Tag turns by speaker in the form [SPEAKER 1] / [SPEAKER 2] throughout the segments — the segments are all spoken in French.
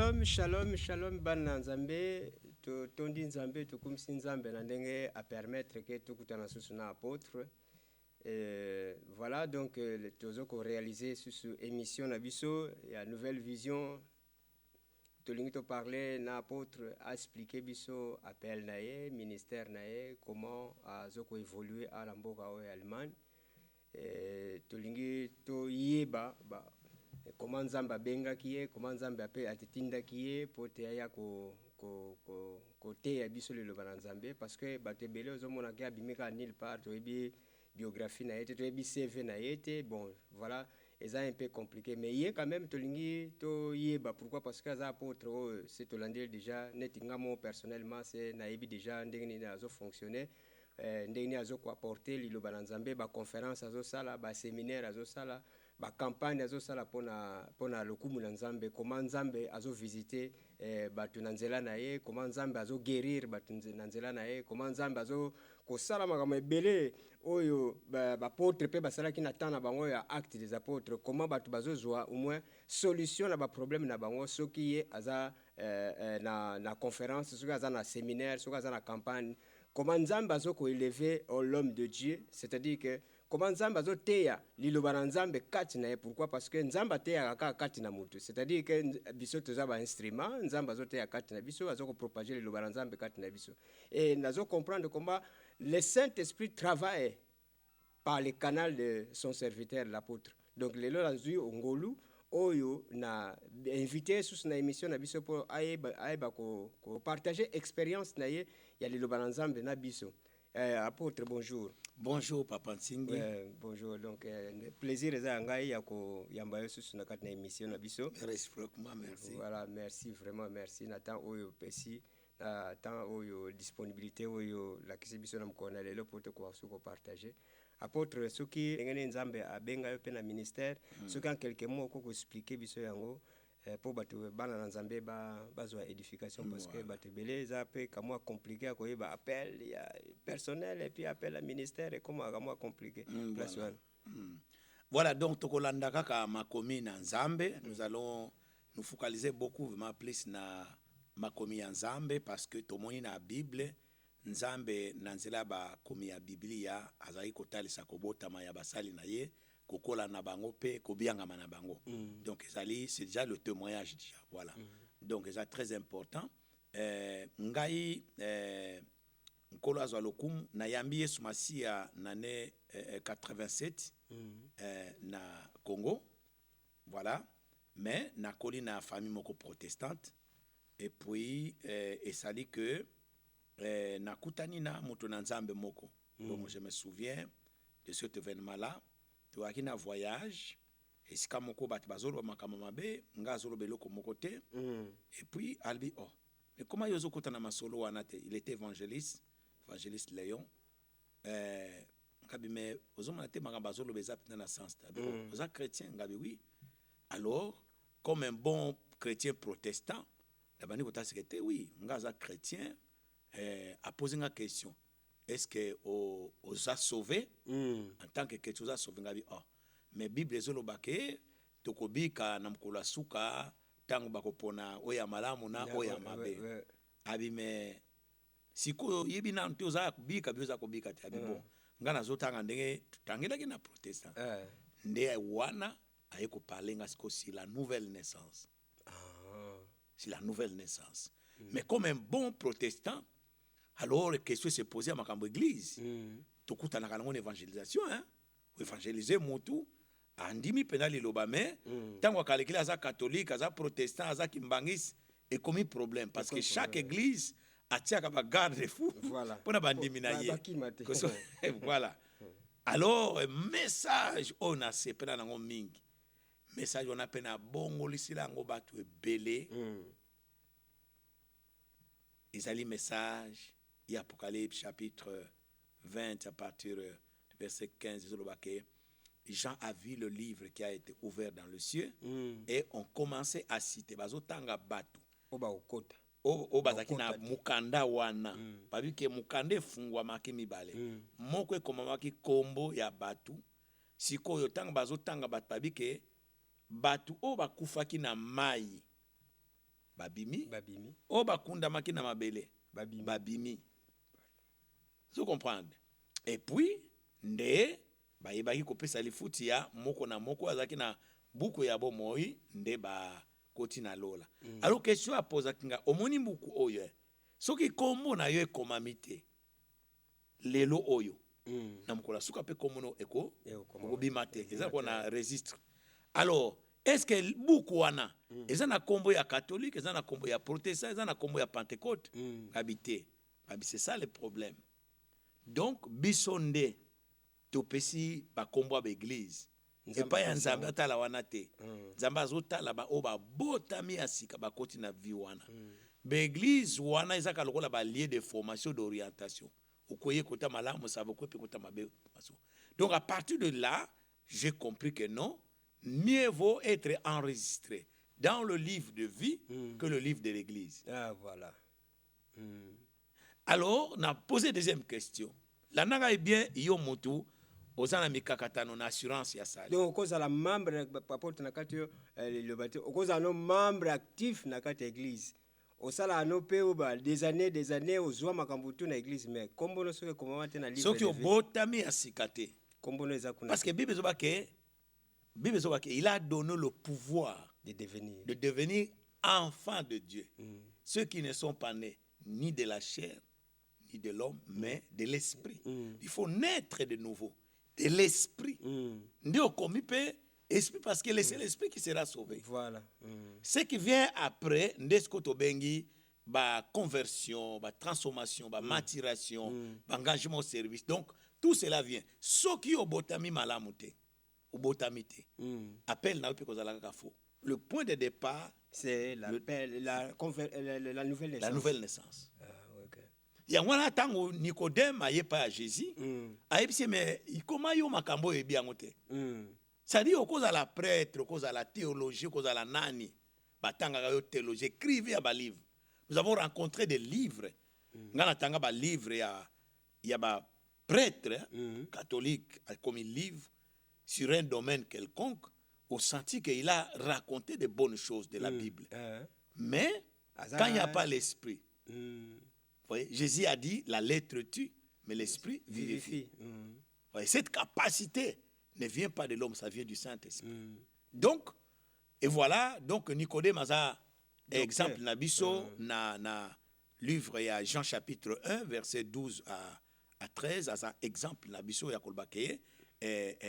[SPEAKER 1] Shalom, shalom, shalom, bana nzambe, tondi nzambe, tukumsi nzambe na ndenge à permettre que tout kutana susu na apôtre. Voilà donc les tozo ko réaliser sur émission na biso, ya nouvelle vision. Tolingi to parler na apôtre a expliqué biso appel na ye, ministère na ye, comment azoko évoluer à la mboka o Allemagne. Tolingi to yeba ba comment nzambe abengaki ye, comment nzambe ape atitindaki ye po te aya koteya biso liloba na nzambe parce que bato ebele ozomonaki abimika nulle part, toyebi biographie na ye te, toyebi CV na ye te. Bon voilà, eza un peu compliqué, mais ye quand même tolingi toyeba pourquoi, parce que aza apôtre oyo se tolandi déjà neti nga mo personnellement se nayebi déjà ndenge nini azofonctionner, ndenge nini azokoapporte liloba na nzambe, baconférence azosala, baséminaire azosala, campagne azosala pona lokumu na nzambe, comment nzambe azovisite bato na nzela na ye, comment nzambe azoguérir bato na nzela na ye, comment nzambe azokosala makambo ebele oyo baapôtre mpe basalaki na temps na bango ya acte des apôtres, comment bato bazozwa au moins solution na baproblème na bango soki ye aza na conférence, soki aza na séminaire, soki aza na campagne, comment nzambe azokoélever l'homme de Dieu, c'est-à-dire que comment nzambe azoteya liloba na nzambe kati na ye. Pourquoi? Parce que nzambe ateyaka kaka kati na mutu, c'est-à-dire que biso toza ba instrument, nzambe azoteya kati na biso, azokopropager liloba na nzambe kati na biso. Et nazo comprendre comment le Saint-Esprit travaille par le canal de son serviteur l'apôtre. Donc lelo nazui ongolu oyo na invité sous na émission na biso po ayeba ko partager expérience na ye ya liloba na nzambe na biso. Apôtre, bonjour.
[SPEAKER 2] Bonjour, Papa Nsingi.
[SPEAKER 1] Bonjour. Donc, plaisir est à ngai yako yambayo sous na katna émission na biso.
[SPEAKER 2] Réciproquement, merci.
[SPEAKER 1] Voilà, merci vraiment, merci. Nathan oyo pesi, nathan oyo disponibilité oyo la kisi biso na mkona lelo pour te ko partager. Apôtre, soki ngene nzambe abenga yo pe na ministère, soki en quelques mots ko expliquer biso yango. Pour bato bana na nzambe bazwa édification, parce que bato belé za pe kamwa compliqué à koyeba appel ya personnel et puis appel à ministère et comment kamwa compliqué.
[SPEAKER 2] Voilà, donc tokolanda kaka makomi na nzambe, nous allons nous focaliser beaucoup vraiment plus na makomi ya nzambe, parce que tomoni na Bible nzambe na nzela ba komi ya Biblia azali kotalisa kobotama ya basali na ye, kokola na bango pe kobiangama na bango. Donc c'est déjà le témoignage déjà, voilà. Donc c'est très important. Ngai nkolo azwa lokumu na yambi Yesu Masia nane 87 na Congo, voilà. Mais na koli na famille moko protestante, et puis esali que na kutani na moto na nzambe moko. Donc je me souviens de cet événement là. Toaki na voyage, et si comme moko bat bazolo makambo mabe, nga zolo beloko moko te. Et puis albi oh, mais comment yozo kota na masolo wana te? Il était évangéliste Léon. Ngabi mais ozo manate makambo bazolo beza pina na sens ta. Oza chrétien ngabi oui. Alors comme un bon chrétien protestant, la bani kota sekete oui, nga za chrétien a posé une question. Est-ce que aux a sauvé en tant que quelque chose a sauvé ngabi oh, mais Bible ezolobake tokobika na mkola suka tango bakopona oya malamu na oya mabe. Abi me siko yebi na nto za kubika bioza kubika te abi bon ngana zotanga ndenge tutangelaki na protestant nde wana ayeko parler nga siko si la nouvelle naissance. C'est la nouvelle naissance. Mais comme un bon protestant, alors la question se posée à ma église. Tout coup, on a une évangélisation, hein? Évangéliser Moutou, Andimi Penali Lobame, tant qu'on a les catholiques, les protestants, les kimbangis, et commis problème. Parce que chaque église a tia un garde-fou pour n'abandonner. Voilà. Alors, message, on a ces pénales mingi. Message, on a pénal bon, ici là, on va tout belé. Ils allaient message. Il y a Apocalypse chapitre 20 à partir du verset 15. Jean a vu le livre qui a été ouvert dans le ciel et on commençait à citer bazotanga batu o bazaki na mukanda wana pabi ke mukande fungwa maki mibale moko ekomamaki kombo ya batu sikoyo tanga bazotanga batu pabi ke batu o bakufaki na mai babimi
[SPEAKER 1] babimi
[SPEAKER 2] o bakundamaki na mabele
[SPEAKER 1] babimi
[SPEAKER 2] babimi. Vous comprenez? Et puis nde bayebaki kopesa lifuti ya moko na moko azaki na buku ya bomoi nde ba koti na lola. Alors question a posa kinga omoni buku oyo soki kombo na yo ekomami te lelo oyo na mkola suka pe komono eko okobima te eza ko na registre. Alors est-ce que buku wana eza na kombo ya catholique, eza na kombo ya protestant, eza na kombo ya pentecôte habité babi? C'est ça le problème. Donc biso nde topesi bakombo ya église epa ya nzambe atala wana te. Nzambe azotala ba o babotami ya sika bakoti na vie wana. L'église wana ezaka lokola ba lieu de formation, d'orientation. Okoye kota malamu savo ko pe kota mabe. Donc à partir de là, j'ai compris que non, mieux vaut être enregistré dans le livre de vie que le livre de l'église.
[SPEAKER 1] Ah voilà.
[SPEAKER 2] Alors, on a posé deuxième question. La naga est bien yo motu ozana mikakatano na assurance ya sali.
[SPEAKER 1] Donc cause à la membre papote na kati le bateau, cause à nos membres actifs na kati église. Au sala no pe oba des années ozwa makambutu na église mais kombo no soke comment te na livre.
[SPEAKER 2] Soki obotami asikate.
[SPEAKER 1] Kombo no eza kuna.
[SPEAKER 2] Parce que Bible zoba ke il a donné le pouvoir
[SPEAKER 1] de
[SPEAKER 2] devenir enfant de Dieu. Ceux qui ne sont pas nés ni de la chair ni de l'homme mais de l'esprit. Il faut naître de nouveau de l'esprit. Ndio komi pe esprit parce que c'est l'esprit qui sera sauvé.
[SPEAKER 1] Voilà.
[SPEAKER 2] Ce qui vient après ndesko to bengi ba conversion, ba transformation, ba maturation, ba engagement au service. Donc tout cela vient. Soki obotami malamu te, obotami te. Appel na pe kozala ka fo. Le point de départ
[SPEAKER 1] c'est la nouvelle naissance.
[SPEAKER 2] La nouvelle naissance.
[SPEAKER 1] OK.
[SPEAKER 2] Ya wana tango Nicodème ayepa ya Jésus, ayebisi mais comment yo makambo ebi angote. C'est-à-dire au cause à la prêtre, au cause à la théologie, au cause à la nani, batanga yo théologie, écrivez à ba livre. Nous avons rencontré des livres. Ngana tanga ba livre ya ba prêtre catholique a commis livre sur un domaine quelconque au senti qu'il a raconté de bonnes choses de la Bible. Mais quand il n'y a pas l'esprit, voyez, Jésus a dit la lettre tue, mais l'esprit vivifie. Voyez, cette capacité ne vient pas de l'homme, ça vient du Saint-Esprit. Donc, et voilà, donc Nicodème a exemple nabiso na livre ya Jean chapitre 1 verset 12 à 13 as exemple nabiso ya kolbakeye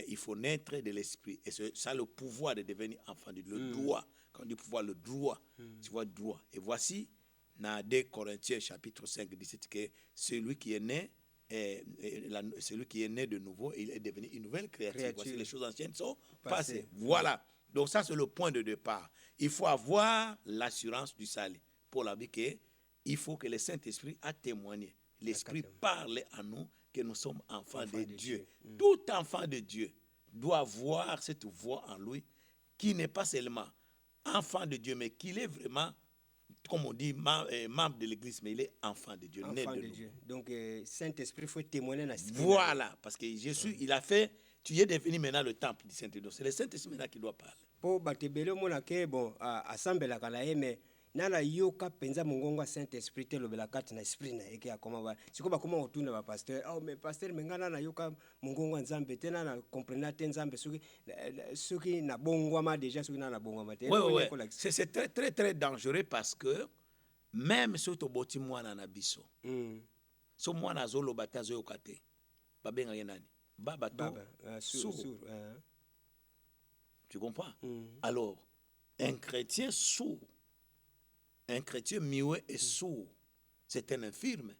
[SPEAKER 2] il faut naître de l'esprit et c'est ça le pouvoir de devenir enfant de Dieu, le droit. Quand on dit pouvoir, le droit, tu vois, droit. Et voici dans 2 Corinthiens chapitre 5 17 que celui qui est né de nouveau, il est devenu une nouvelle créature. Voici les choses anciennes sont passées. Voilà. Donc ça c'est le point de départ. Il faut avoir l'assurance du salut. Pour la vie il faut que le Saint-Esprit a témoigné. L'Esprit parle à nous que nous sommes enfants de Dieu. Tout enfant de Dieu doit avoir cette voix en lui qui n'est pas seulement enfant de Dieu mais qu'il est vraiment, comme on dit, membre de l'église, mais il est enfant de Dieu, né de Dieu.
[SPEAKER 1] Donc, Saint-Esprit, il faut témoigner dans ce
[SPEAKER 2] Voilà, parce que Jésus, il a fait, tu es devenu maintenant le temple du Saint-Esprit. C'est le Saint-Esprit maintenant qui doit parler.
[SPEAKER 1] Pour batebele mona ke bon assemble la kala mais nana yoka penza mongongo Saint-Esprit te lobela kati na esprit na eke akoma ba siko ba koma otuna ba pasteur mais pasteur mengana na yoka mongongo nzambe te na comprendre te nzambe soki na bongwama déjà soki na bongwama te.
[SPEAKER 2] Oui. C'est très très très dangereux parce que même si to boti mwana na biso so mwana zo lobata zo yokate ba benga yenani baba to sourd. Tu comprends? Alors un chrétien sourd, un chrétien muet et sourd, c'est un infirme.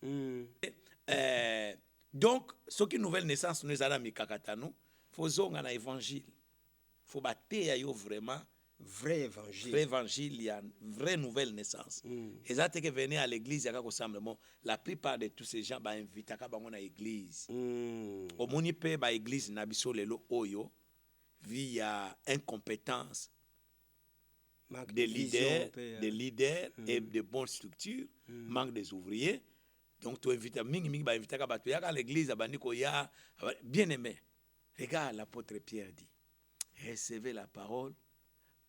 [SPEAKER 2] Donc, ce qui nouvelle naissance nous a mis kakatano, faut zonga na évangile. Faut battre yo vraiment
[SPEAKER 1] vrai évangile.
[SPEAKER 2] Vrai évangile, il y a une vraie nouvelle naissance. Et ça que venir à l'église, il y a rassemblement. La plupart de tous ces gens ba invite à à l'église. Au moni pe ba église na biso lelo oyo via incompétence des leaders, et de bonnes structures, manque des ouvriers. Donc, tu invites à l'église, bien aimé. Regarde, l'apôtre Pierre dit, recevez la parole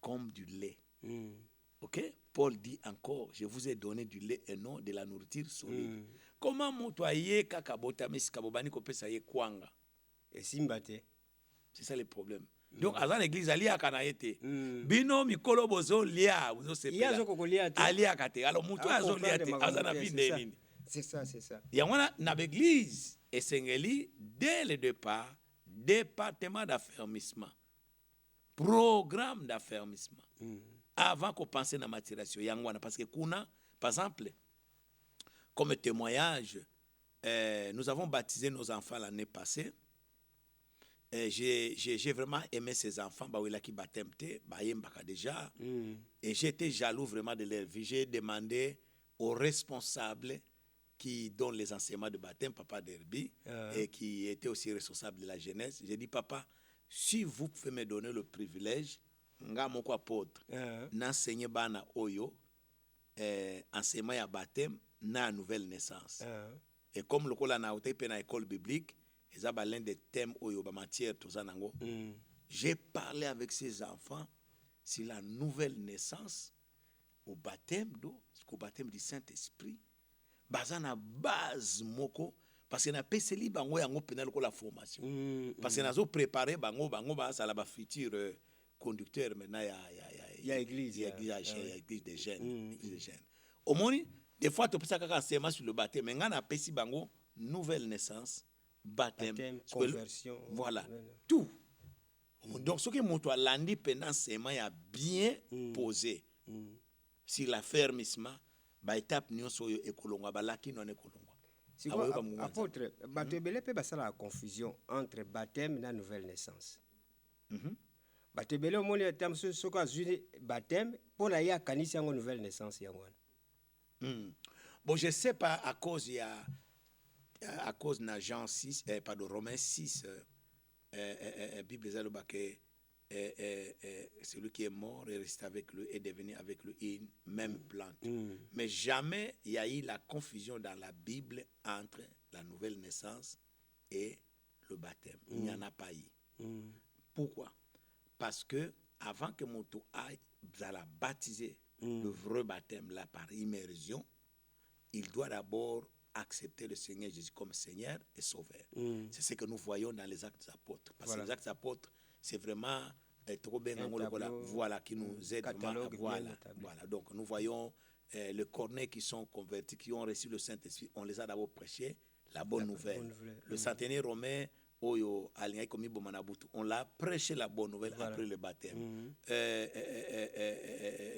[SPEAKER 2] comme du lait. Ok? Paul dit encore, je vous ai donné du lait et non de la nourriture solide. Comment motoye kakabota mesikabobani kopesa ye kwanga?
[SPEAKER 1] Et simbate.
[SPEAKER 2] C'est ça le problème. Donc, à l'église, ali akana été. Bino mikolo bozo lia, bozo sepela. Ali akate. Alors, muto azo lia te, azana vinde.
[SPEAKER 1] C'est ça, c'est ça.
[SPEAKER 2] Yangwana na l'église et sengeli dès le départ, département d'affermissement, programme d'affermissement. Avant qu'on pense à la maturation, yangwana parce que kuna, par exemple, comme témoignage, nous avons baptisé nos enfants l'année passée. J'ai vraiment aimé ces enfants, qui baptême déjà, et j'étais jaloux vraiment de leur vie. J'ai demandé aux responsables qui donnent les enseignements de baptême, Papa Derby, et qui était aussi responsable de la jeunesse. J'ai dit, papa, si vous pouvez me donner le privilège, nga moko apôtre, n'enseigner bana oyo, enseignement ya baptême, na nouvelle naissance. Et comme le kola na ote pe na école biblique, ils ont l'un des thèmes oyo ba matière tozanango. J'ai parlé avec ces enfants sur la nouvelle naissance, au baptême d'eau, au baptême du Saint-Esprit. Bazana base moko parce que na peseli bango yango penal ko la formation. Parce que nazo préparer bango ba ça la ba futur conducteur maintenant
[SPEAKER 1] ya église
[SPEAKER 2] des jeunes, au moins des fois tu peux ça kaka enseignement sur le baptême mais ngana pesi bango nouvelle naissance, baptême,
[SPEAKER 1] conversion,
[SPEAKER 2] voilà, tout. Donc ce que moto alandi pendant enseignement ya bien posé sur l'affermissement ba étape nyonso yo ekolongwa balaki non ekolongwa.
[SPEAKER 1] Si quoi apôtre bato ebele pe basala la confusion entre baptême et nouvelle naissance. Bato ebele omoni terme soko azwi baptême pour la ya kanisi yango nouvelle naissance yango.
[SPEAKER 2] Bon, je sais pas à cause de Jean 6 pardon Romains 6 Bible zalobake celui qui est mort est resté avec lui et devenu avec lui une même plante. Mais jamais il y a eu la confusion dans la Bible entre la nouvelle naissance et le baptême. Il n'y en a pas eu. Pourquoi? Parce que avant que mon tour aille baptiser le vrai baptême là par immersion, il doit d'abord accepter le Seigneur Jésus comme Seigneur et Sauveur. C'est ce que nous voyons dans les actes des apôtres. Parce que les actes des apôtres, c'est vraiment trop bien, voilà, qui nous aide vraiment. Voilà. Donc nous voyons les cornets qui sont convertis, qui ont reçu le Saint-Esprit, on les a d'abord prêché la bonne nouvelle. Le centenaire romain, on l'a prêché la bonne nouvelle après le baptême.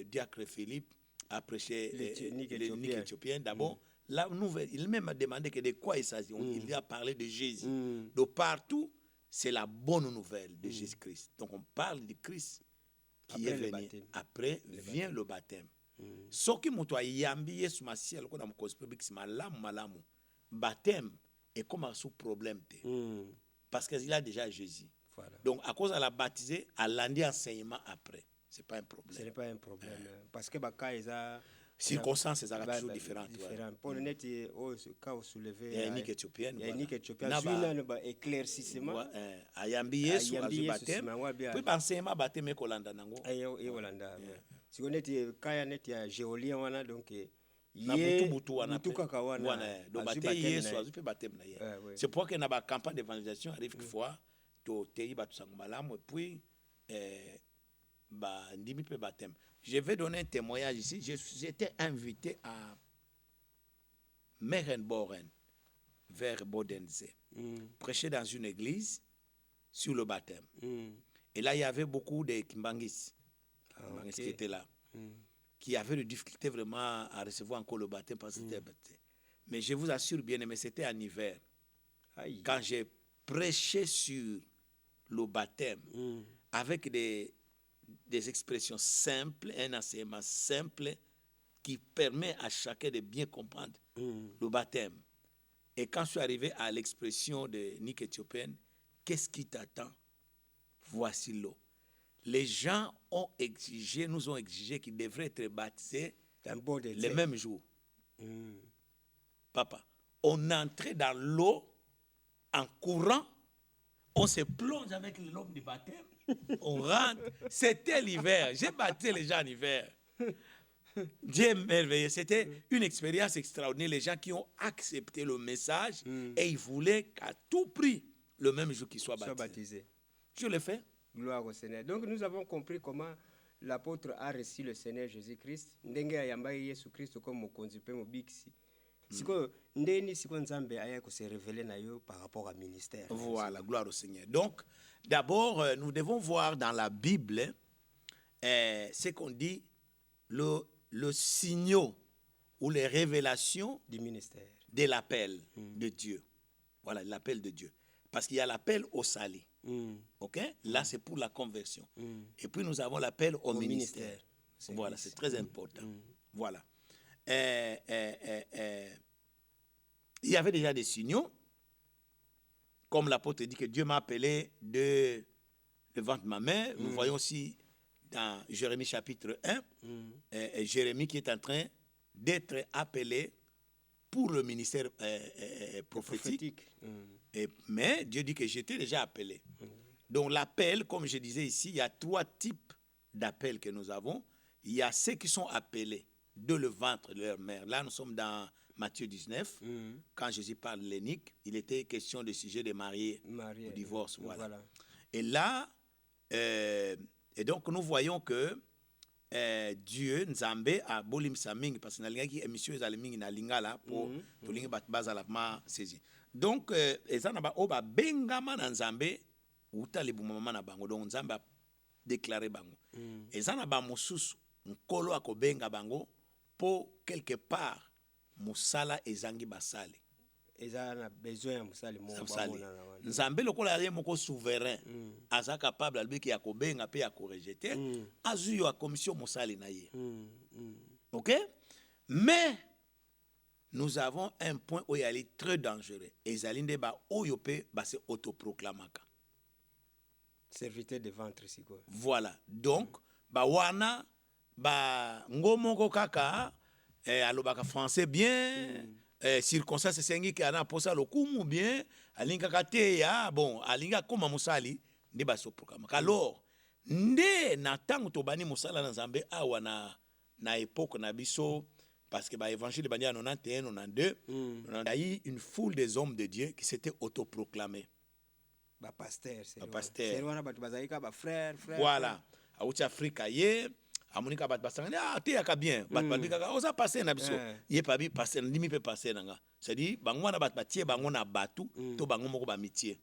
[SPEAKER 2] Diacre Philippe a prêché l'unique éthiopien. D'abord, la nouvelle, il même a demandé que de quoi il s'agit. Il a parlé de Jésus. De partout, c'est la bonne nouvelle de Jésus-Christ. Donc on parle de Christ qui est venu. Après vient le baptême. Ce qui m'a yambi sous ma ciel, quand on cause public, c'est malamu. Baptême est comme un sous-problème. Parce qu'il a déjà Jésus. Voilà. Donc à cause de la baptisée, à l'année enseignement après. C'est pas un problème.
[SPEAKER 1] Ce n'est pas un problème. Parce que Baka ils a
[SPEAKER 2] circonstances sont toujours différentes.
[SPEAKER 1] Pour le net, quand vous soulevez,
[SPEAKER 2] il y a une éthiopienne.
[SPEAKER 1] Il y a une éthiopienne. Il y a un éclaircissement.
[SPEAKER 2] Ayambiye sous le baptême. Puis enseignement baptême Kolanda nango.
[SPEAKER 1] Et Kolanda. Si vous êtes quand il y a géolien wana donc
[SPEAKER 2] butu kaka wana. Donc baptême c'est pour que na ba campagne d'évangélisation arrive une fois to tei batu sangumalamu et puis baptême. Je vais donner un témoignage ici. J'étais invité à Merenboren, vers Bodense, prêcher dans une église sur le baptême. Et là, il y avait beaucoup de Kimbangis qui étaient là, qui avaient des difficultés vraiment à recevoir encore le baptême parce que c'était baptême. Mais je vous assure, bien aimé, c'était en hiver. Quand j'ai prêché sur le baptême, avec des expressions simples, un enseignement simple qui permet à chacun de bien comprendre le baptême. Et quand je suis arrivé à l'expression de Nick éthiopienne, qu'est-ce qui t'attend? Voici l'eau. Les gens nous ont exigé qu'ils devraient être baptisés le même jour. Papa, on entrait dans l'eau en courant, on se plonge avec l'homme du baptême. On rentre, c'était l'hiver. J'ai baptisé les gens en hiver. Dieu est merveilleux. C'était une expérience extraordinaire. Les gens qui ont accepté le message et ils voulaient qu'à tout prix, le même jour qu'ils soient baptisés. Je le fais.
[SPEAKER 1] Gloire au Seigneur. Donc nous avons compris comment l'apôtre a reçu le Seigneur Jésus-Christ. Ndenge ayamba Yesu Christ comme mokonzi pe mobiksi. Siko ndeni siko nzambe aya ko se révéler na yo par rapport à ministère.
[SPEAKER 2] Voilà, gloire au Seigneur. Donc d'abord nous devons voir dans la Bible ce qu'on dit le signaux ou les révélations
[SPEAKER 1] du ministère,
[SPEAKER 2] de l'appel de Dieu. Voilà, l'appel de Dieu. Parce qu'il y a l'appel au salut. OK? Là, c'est pour la conversion. Et puis, nous avons l'appel au ministère. Voilà, c'est très important. Voilà. Il y avait déjà des signaux. Comme l'apôtre dit que Dieu m'a appelé de ventre de ma mère. Nous voyons aussi dans Jérémie chapitre 1, Jérémie qui est en train d'être appelé pour le ministère prophétique. Mais Dieu dit que j'étais déjà appelé. Donc l'appel, comme je disais ici, il y a 3 types d'appels que nous avons. Il y a ceux qui sont appelés de le ventre de leur mère. Là, nous sommes dans Matthieu 19. Quand Jésus parle de l'énique, il était question du sujet de mariés au divorce. Voilà. Et là, et donc nous voyons que Dieu Nzambe a bolim saming parce que nalinga émission ezalimingi na lingala pour tolingi bat bazala ma saisi. Donc ezana ba oba bengama na Nzambe uta libumama na bango donc Nzambe a déclaré bango. Ezana ba mususu nkolo akobenga bango pour quelque part musala ezangi basali.
[SPEAKER 1] Ezana besoin ya musali mo
[SPEAKER 2] Nzambe lokola ye moko souverain aza capable albiki ya kobenga pe ya korejeter azu yo a commission musali na ye. OK? Mais nous avons un point où il est très dangereux. Ezalinde ba oyo pe ba se autoproclamaka.
[SPEAKER 1] Serviteur de ventre siko.
[SPEAKER 2] Voilà. Donc ba wana ba ngomoko kaka alobaka français bien. Circonstance sengi ki ana posa lokumu bien alinga kate ya bon alinga koma musali ndi baso programme alors nde na tango to bani musala na Nzambe awa na époque na biso parce que ba évangile bani 91 92 on a eu une foule des hommes de Dieu qui s'étaient autoproclamés
[SPEAKER 1] ba pasteur c'est
[SPEAKER 2] wana
[SPEAKER 1] batu bazaika ba frère
[SPEAKER 2] voilà a uti Afrika ye amonika bat basanga te yaka bien bat babika oza passer na biso ye pa bi passer ndimi pe passer nanga c'est-à-dire bango na bat batie bango na batu to bango moko ba métier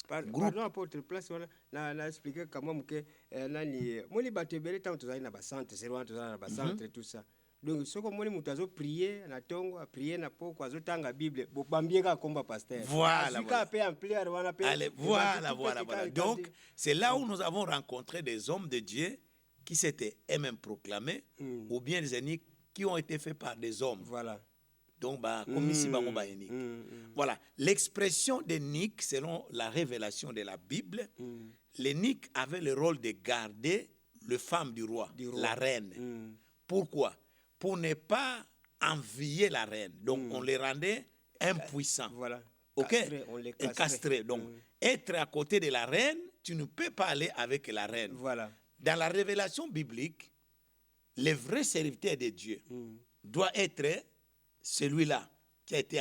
[SPEAKER 1] pardon apôtre place wana na expliquer comment muke nani moni batebele tant tozali na ba centre c'est loin tozali na ba centre tout ça donc soko moni mutazo prier na tongo a prier na poko azo tanga bible bo bambieka komba pasteur
[SPEAKER 2] voilà
[SPEAKER 1] pe amplier wana pe
[SPEAKER 2] voilà donc c'est là où nous avons rencontré des hommes de Dieu qui s'étaient eux-mêmes proclamés, ou bien des ennemis qui ont été faits par des hommes.
[SPEAKER 1] Voilà.
[SPEAKER 2] Donc, comme ici, voilà. L'expression d'énique, selon la révélation de la Bible, l'énique avait le rôle de garder le femme du roi, la reine. Pourquoi? Pour ne pas envier la reine. Donc, on les rendait impuissants.
[SPEAKER 1] Voilà.
[SPEAKER 2] OK? Castrés. Donc, être à côté de la reine, tu ne peux pas aller avec la reine.
[SPEAKER 1] Voilà.
[SPEAKER 2] Dans la révélation biblique, le vrai serviteur de Dieu doit être celui-là qui a été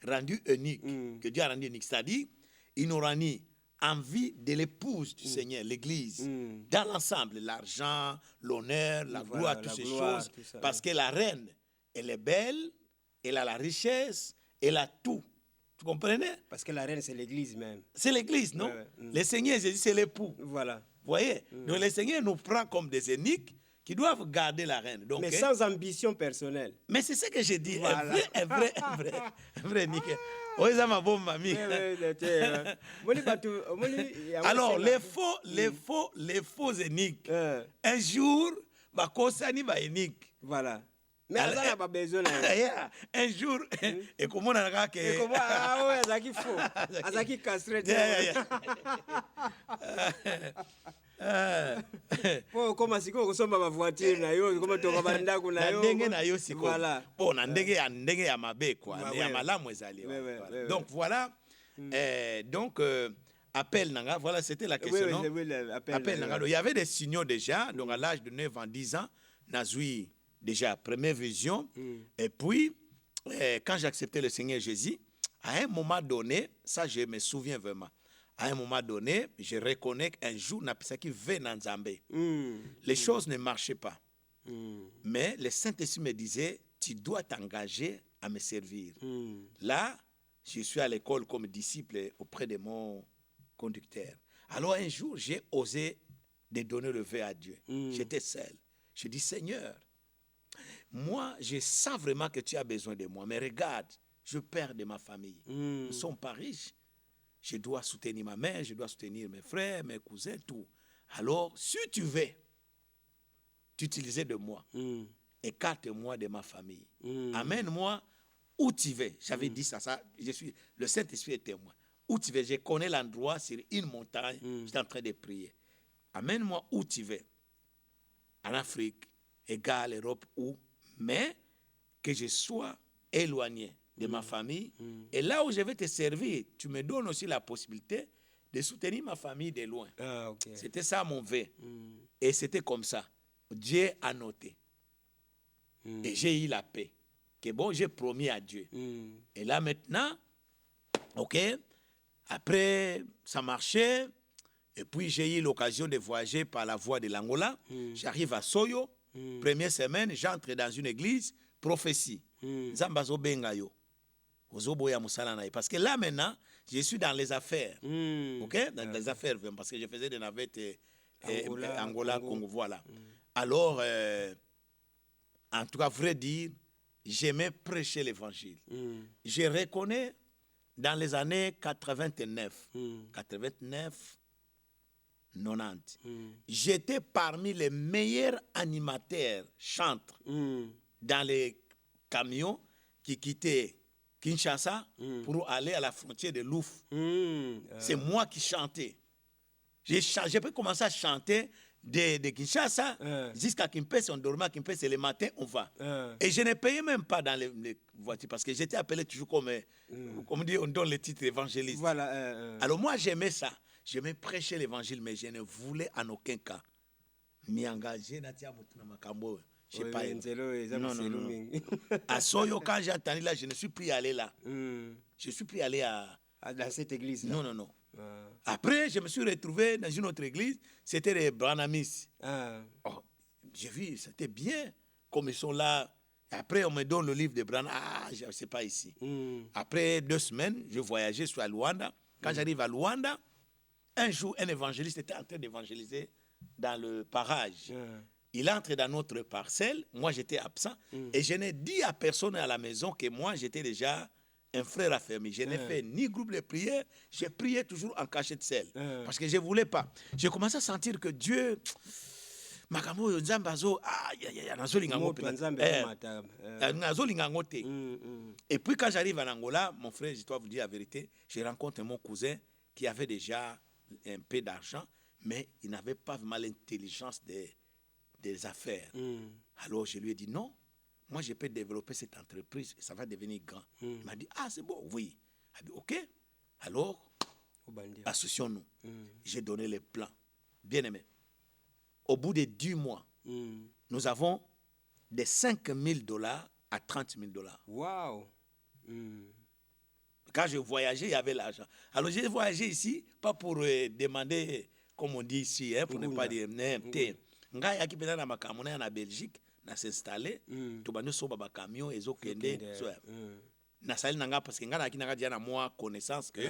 [SPEAKER 2] rendu unique, que Dieu a rendu unique. C'est-à-dire, il n'aura ni envie de l'épouse du Seigneur, l'Église, dans l'ensemble, l'argent, l'honneur, la gloire, toutes ces choses. Parce que la reine, elle est belle, elle a la richesse, elle a tout. Vous comprenez?
[SPEAKER 1] Parce que la reine, c'est l'Église même.
[SPEAKER 2] C'est l'Église, non? Le Seigneur Jésus, c'est l'époux.
[SPEAKER 1] Voilà.
[SPEAKER 2] Vous voyez? Donc le Seigneur nous prend comme des eunuques qui doivent garder la reine. Donc,
[SPEAKER 1] mais sans ambition personnelle.
[SPEAKER 2] Mais c'est ce que je dis.
[SPEAKER 1] Voilà.
[SPEAKER 2] Un vrai nickel. Alors, les faux eunuques, un jour, bakosani ba eunuque.
[SPEAKER 1] Voilà. Mais ça n'a pas besoin.
[SPEAKER 2] Un jour, et comment on a que.
[SPEAKER 1] Et comment ah ouais, Azaki faux. Azaki castré. Po koma siko kusomba ma voiture na yo, koma toka banda kuna yo.
[SPEAKER 2] Ndenge na yo siko.
[SPEAKER 1] Voilà.
[SPEAKER 2] Bon, na ndenge ya mabe quoi, ya malamu ezali. Donc voilà. Donc appel nanga, voilà, c'était la question, non? Appel nanga. Il y avait des signaux déjà, donc à l'âge de 9 ans, 10 ans, Nazoui, déjà, première vision. Et puis, quand j'ai accepté le Seigneur Jésus, à un moment donné, ça je me souviens vraiment, à un moment donné, je reconnais qu'un jour, qui veut dans Zambé. Les choses ne marchaient pas. Mais le Saint-Esprit me disait, tu dois t'engager à me servir. Là, je suis à l'école comme disciple auprès de mon conducteur. Alors un jour, j'ai osé de donner le vœu à Dieu. J'étais seul. Je dis, Seigneur, moi, je sens vraiment que tu as besoin de moi. Mais regarde, je perds de ma famille. Nous ne sommes pas riches. Je dois soutenir ma mère, je dois soutenir mes frères, mes cousins, tout. Alors, si tu veux t'utiliser de moi, écarte-moi de ma famille. Amène-moi où tu veux. J'avais dit ça, le Saint-Esprit est témoin. Où tu veux, je connais l'endroit sur une montagne, j'étais en train de prier. Amène-moi où tu veux. En Afrique, égale, Europe, où, mais que je sois éloigné de ma famille. Et là où je vais te servir, tu me donnes aussi la possibilité de soutenir ma famille de loin. C'était ça mon vœu. Et c'était comme ça. Dieu a noté. Et j'ai eu la paix. Que bon, j'ai promis à Dieu. Et là maintenant, ok, après ça marchait. Et puis j'ai eu l'occasion de voyager par la voie de l'Angola. J'arrive à Soyo. Première semaine, j'entre dans une église, prophétie. Zambazo bengayo. Parce que là maintenant, je suis dans les affaires. Ok? Dans les affaires, parce que je faisais des navettes Angola, Congo, voilà. Alors, en tout cas, vrai dire, j'aimais prêcher l'évangile. Je reconnais dans les années 89, 90, j'étais parmi les meilleurs animateurs, chantres, dans les camions qui quittaient Kinshasa pour aller à la frontière de Louf. C'est moi qui chantais. J'ai pu commencer à chanter de Kinshasa jusqu'à Kimpese, on dormait à Kimpese, et le matin, on va. Et je ne payais même pas dans les voitures parce que j'étais appelé toujours comme on dit, on donne le titre évangéliste.
[SPEAKER 1] Voilà,
[SPEAKER 2] Alors moi, j'aimais ça. J'aimais prêcher l'évangile, mais je ne voulais en aucun cas m'y engager dans Makambo. Je sais pas. Non. À Soyo, quand j'ai entendu là, je ne suis plus allé là. Je suis plus allé
[SPEAKER 1] dans cette église là.
[SPEAKER 2] Non. Après, je me suis retrouvé dans une autre église, c'était les Branamis. Oh, j'ai vu, c'était bien, comme ils sont là. Après, on me donne le livre de Branham. Je ne sais pas ici. Après 2 semaines, je voyageais, je suis à Luanda. Quand j'arrive à Luanda, un jour, un évangéliste était en train d'évangéliser dans le parage. Il entre dans notre parcelle, moi j'étais absent, et je n'ai dit à personne à la maison que moi j'étais déjà un frère affermi. Je n'ai fait ni groupe de prière, j'ai prié toujours en cachette seul. Parce que je ne voulais pas. J'ai commencé à sentir que Dieu. Et puis quand j'arrive en Angola, mon frère, je dois vous dire la vérité, je rencontre mon cousin qui avait déjà un peu d'argent, mais il n'avait pas vraiment l'intelligence des affaires. Alors je lui ai dit non. Moi, je peux développer cette entreprise et ça va devenir grand. Il m'a dit, c'est bon, oui. Il a dit, ok. Alors, associons-nous. J'ai donné les plans. Bien aimé. Au bout de 10 mois, nous avons de $5,000 à $30,000.
[SPEAKER 1] Waouh!
[SPEAKER 2] Quand je voyageais, il y avait l'argent. Alors, j'ai voyagé ici, pas pour demander, comme on dit ici, pour ne pas dire, Nga yaki pena na makamona na Belgique, na s'installer, to banyo so baba camion ezo kende na sali nanga parce que nga na kinanga dia na moi connaissance que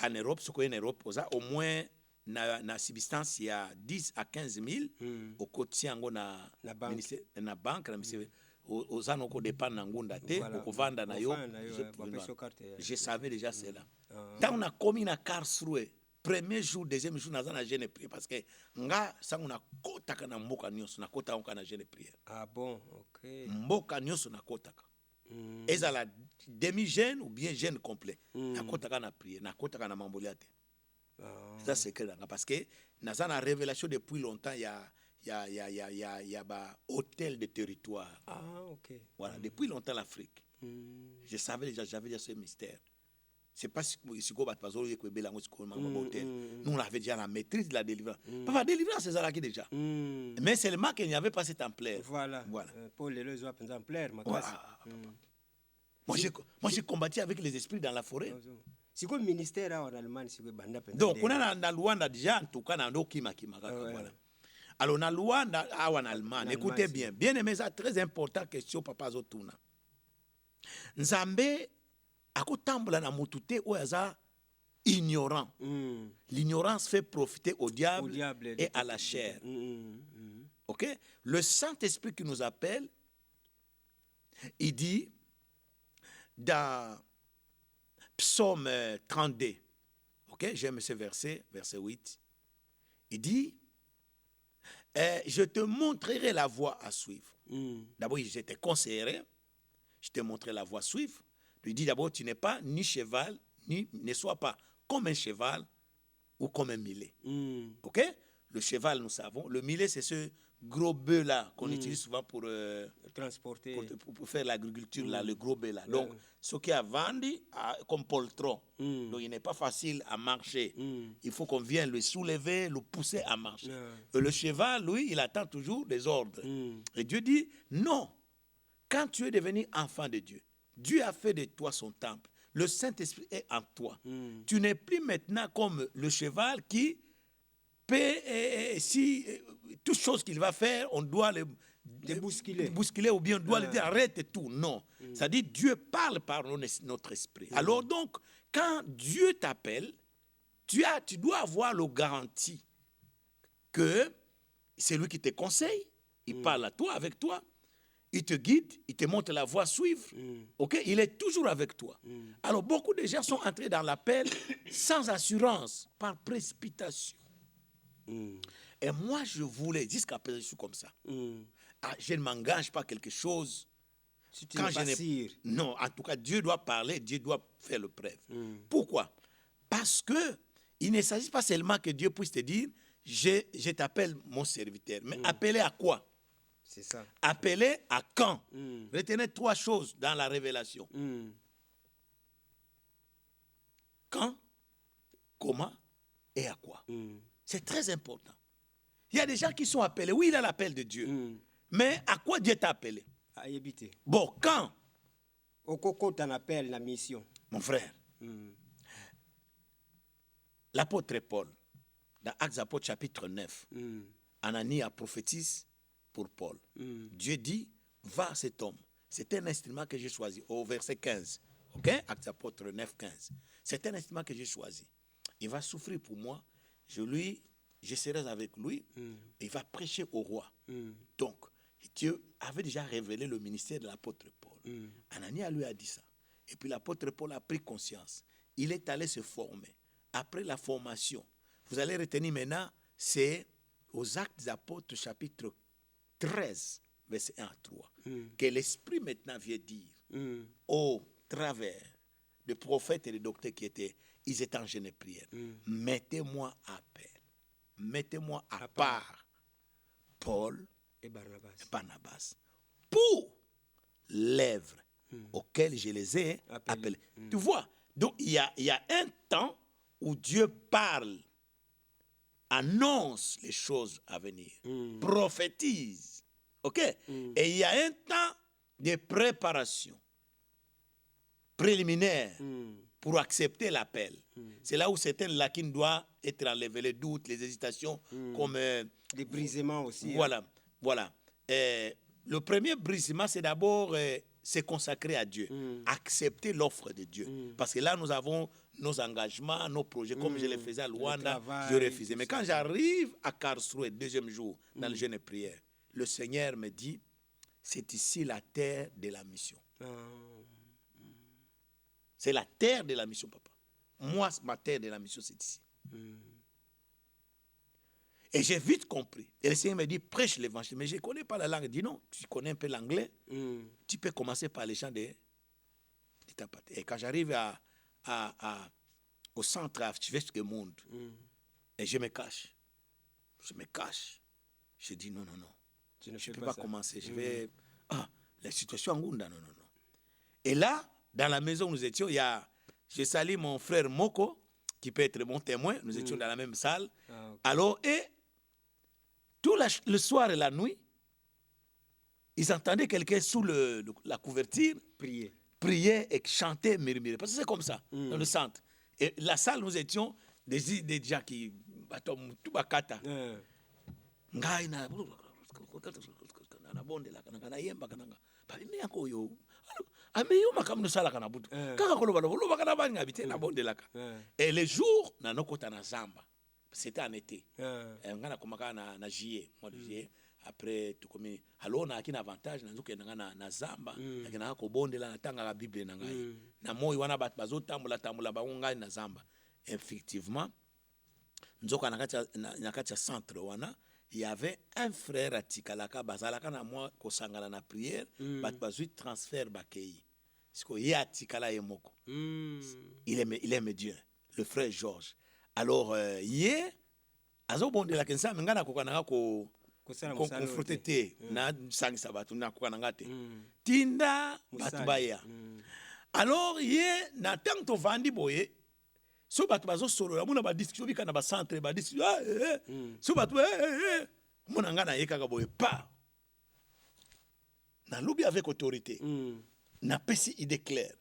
[SPEAKER 2] en Europe, ce qu'on en Europe, au moins na substance il y a 10 à 15,000 au côté yango na banque na ministère aux années ko dépend na ngunda te ko vanda na yo. Je savais déjà cela. Tant on a commis na Karlsruhe. Premier jour, deuxième jour, nous avons jeûné prière parce que nga sangu na kota kana mboka nyonso na kota on kana jeûné prière.
[SPEAKER 1] Ah bon, ok.
[SPEAKER 2] Mboka nyonso na kota ka. Ezala demi jeûne ou bien jeûne complet. Na kota kana prière, na kota kana mamboliate. Ça c'est que parce que nous avons la révélation depuis longtemps il y a ba hôtel de territoire.
[SPEAKER 1] Ah ok.
[SPEAKER 2] Voilà, depuis longtemps l'Afrique. Je savais déjà, j'avais déjà ce mystère. C'est pas si quoi va passer au Québec, nous on avait déjà la maîtrise de la délivrance. Papa, délivrance c'est ça là qui déjà. Mais seulement qu'il n'y avait pas cette ampleur.
[SPEAKER 1] Voilà. Paul les gens ont ampleur.
[SPEAKER 2] Moi j'ai combattu avec les esprits dans la forêt.
[SPEAKER 1] C'est quoi le ministère en Allemagne, c'est quoi banda.
[SPEAKER 2] Donc on a dans Luanda déjà en tout cas dans Dokima voilà. Alors na Luanda en Allemagne, écoutez bien, bien aimé ça très important question papa Zotuna. Nzambe akotambola na mutute oyaza ignorant. L'ignorance fait profiter au diable et à la chair. OK? Le Saint-Esprit qui nous appelle, il dit dans Psaume 32, OK? J'aime ce verset, verset 8. Il dit je te montrerai la voie à suivre. D'abord, je te conseillerai, je te montrerai la voie à suivre. Il dit d'abord, tu n'es pas ni cheval, ne sois pas comme un cheval ou comme un mulet. OK? Le cheval, nous savons. Le mulet, c'est ce gros bœuf là qu'on utilise souvent pour
[SPEAKER 1] transporter,
[SPEAKER 2] pour faire l'agriculture là, le gros bœuf là. Donc, ce qui a vendu comme poltron. Donc, il n'est pas facile à marcher. Il faut qu'on vienne le soulever, le pousser à marcher. Et le cheval, lui, il attend toujours des ordres. Et Dieu dit, non, quand tu es devenu enfant de Dieu, Dieu a fait de toi son temple. Le Saint-Esprit est en toi. Tu n'es plus maintenant comme le cheval qui peut, si toute chose qu'il va faire, on doit le bousculer ou bien on doit lui dire arrête tout. Non. Ça dit Dieu parle par notre esprit. Alors donc, quand Dieu t'appelle, tu dois avoir le garantie que c'est lui qui te conseille, il parle à toi, avec toi. Il te guide, il te montre la voie à suivre. OK? Il est toujours avec toi. Alors, beaucoup de gens sont entrés dans l'appel sans assurance, par précipitation. Et moi, je voulais, jusqu'à présent, je suis comme ça. Je ne m'engage pas quelque chose.
[SPEAKER 1] Si tu n'es pas sûr.
[SPEAKER 2] Non, en tout cas, Dieu doit parler, Dieu doit faire le preuve. Pourquoi? Parce que il ne s'agit pas seulement que Dieu puisse te dire, je t'appelle mon serviteur. Mais appeler à quoi?
[SPEAKER 1] C'est ça.
[SPEAKER 2] Appeler à quand? Retenez 3 choses dans la révélation. Quand, comment et à quoi? C'est très important. Il y a des gens qui sont appelés. Oui, il a l'appel de Dieu. Mais à quoi Dieu t'a appelé?
[SPEAKER 1] À éviter.
[SPEAKER 2] Bon, quand?
[SPEAKER 1] Au coco, t'en appelles la mission.
[SPEAKER 2] Mon frère. L'apôtre Paul, dans Actes apôtres chapitre 9, Ananie a prophétisé pour Paul. Dieu dit, va à cet homme. C'est un instrument que j'ai choisi. Au verset 15. OK? Actes apôtres 9, 15. C'est un instrument que j'ai choisi. Il va souffrir pour moi. Je serai avec lui. Il va prêcher au roi. Donc, Dieu avait déjà révélé le ministère de l'apôtre Paul. Anania lui a dit ça. Et puis l'apôtre Paul a pris conscience. Il est allé se former. Après la formation, vous allez retenir maintenant, c'est aux Actes des apôtres chapitre 13, verset 1 à 3, que l'Esprit maintenant vient dire au travers des prophètes et des docteurs ils étaient en jeûne et prière. Mettez-moi à part Paul et Barnabas pour l'œuvre auquel je les ai appelés. Tu vois, donc il y a un temps où Dieu parle, annonce les choses à venir, prophétise. OK? Et il y a un temps de préparation préliminaire pour accepter l'appel. C'est là où certains lacunes doivent être enlevées, les doutes, les hésitations, comme
[SPEAKER 1] des brisements aussi.
[SPEAKER 2] Voilà. Le premier brisement, c'est d'abord se consacrer à Dieu, accepter l'offre de Dieu. Parce que là, nous avons nos engagements, nos projets, comme je les faisais à Luanda, je refusais. Mais quand j'arrive à Karlsruhe, deuxième jour, dans le jeûne et prière, le Seigneur me dit, c'est ici la terre de la mission. C'est la terre de la mission, papa. Moi, ma terre de la mission, c'est ici. Et j'ai vite compris. Et le Seigneur me dit, prêche l'évangile. Mais je ne connais pas la langue. Il dit, non, tu connais un peu l'anglais. Tu peux commencer par les chants de ta patrie. Et quand j'arrive au centre archevêque du monde, et je me cache. Je dis, non. Je ne peux pas commencer. Je vais... la situation en Gunda, non. Et là, dans la maison où nous étions, il y a Je salue mon frère Moko, qui peut être mon témoin. Nous étions dans la même salle.
[SPEAKER 1] Ah, ok.
[SPEAKER 2] Alors, et tout le soir et la nuit, ils entendaient quelqu'un sous la couverture prier et chanter, murmurer. Parce que c'est comme ça, dans le centre. Et la salle, nous étions des gens qui... tout bakata. Ngai na bonde la kana yemba kana bali ne yako yo ameyuma comme nous sala kana butu kaka koloba kana bani ngabite na bonde la et les jours na nokota na zamba c'était en été ngana komaka na juillet mois de juillet après tout comme alors na akina avantage na nzuke na zamba akina ko bonde la tanga la bible na ngai na moyo wana bat bazotambula tambula ba ngai na zamba effectivement nzoka na kati ya centre wana il y avait un frère à Tikalaka, bazalaka na moi kosangana na prière, bat bazui transfert bakei. Parce que y a Tikala yemoko. Il aime Dieu, le frère Georges. Alors yé azo bonde la kensa ngana kokana ko confronté te na sang sabatu na kokana te. Tinda batubaya. Alors yé na tant to vandi boye so batu bazo solo la muna ba discussion bika na ba centre ba discussion so batu muna ngana yeka ka boye pa na lobi avec autorité na pesi idée claire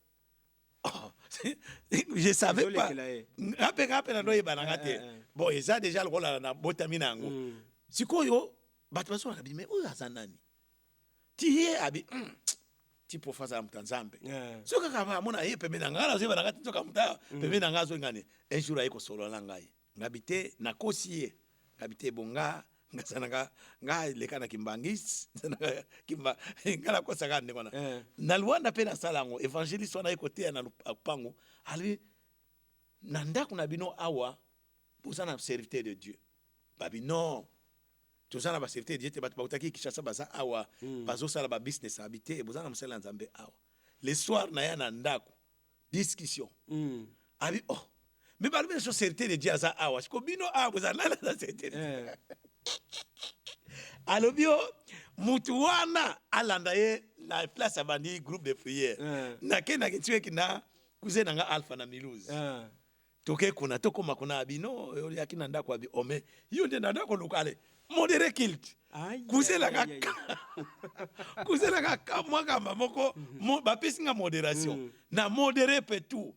[SPEAKER 2] je savais pas après na doye bananga te bon eza déjà le rôle na botamina ngo sikoyo batu bazo na bi mais oyo azanani tiye abi ti professeur Mtanzambe so kaka mona ye pembe na ngala zo bana kati to kamuta pembe na ngazo ngane un jour ayiko solo la ngai ngabite na kosie ngabite bonga ngasana nga lekana kimbangis kimba ngala kosa ngane kona na Luanda pe na salango évangéliste wana ekote na pango ali na ndako na bino awa bozana serviteur de Dieu babi non tozana ba serviteur de Dieu te bat bautaki kishasa baza awa bazo sala ba business habité et bozana musala nzambe awa le soir na ya na ndako discussion abi oh mais ba le serviteur de Dieu aza awa ko bino awa bozana na serviteur alobio mutu wana alanda ye na place abandi groupe de prière na kena kitwe kina kuzena nga Alpha na Miluzi toke kuna tokoma kuna abino yo yakina ndako abi ome yo nde ndako lokale modéré kilt kuzela ka mwaka mamoko ba pesinga modération na modéré pe tout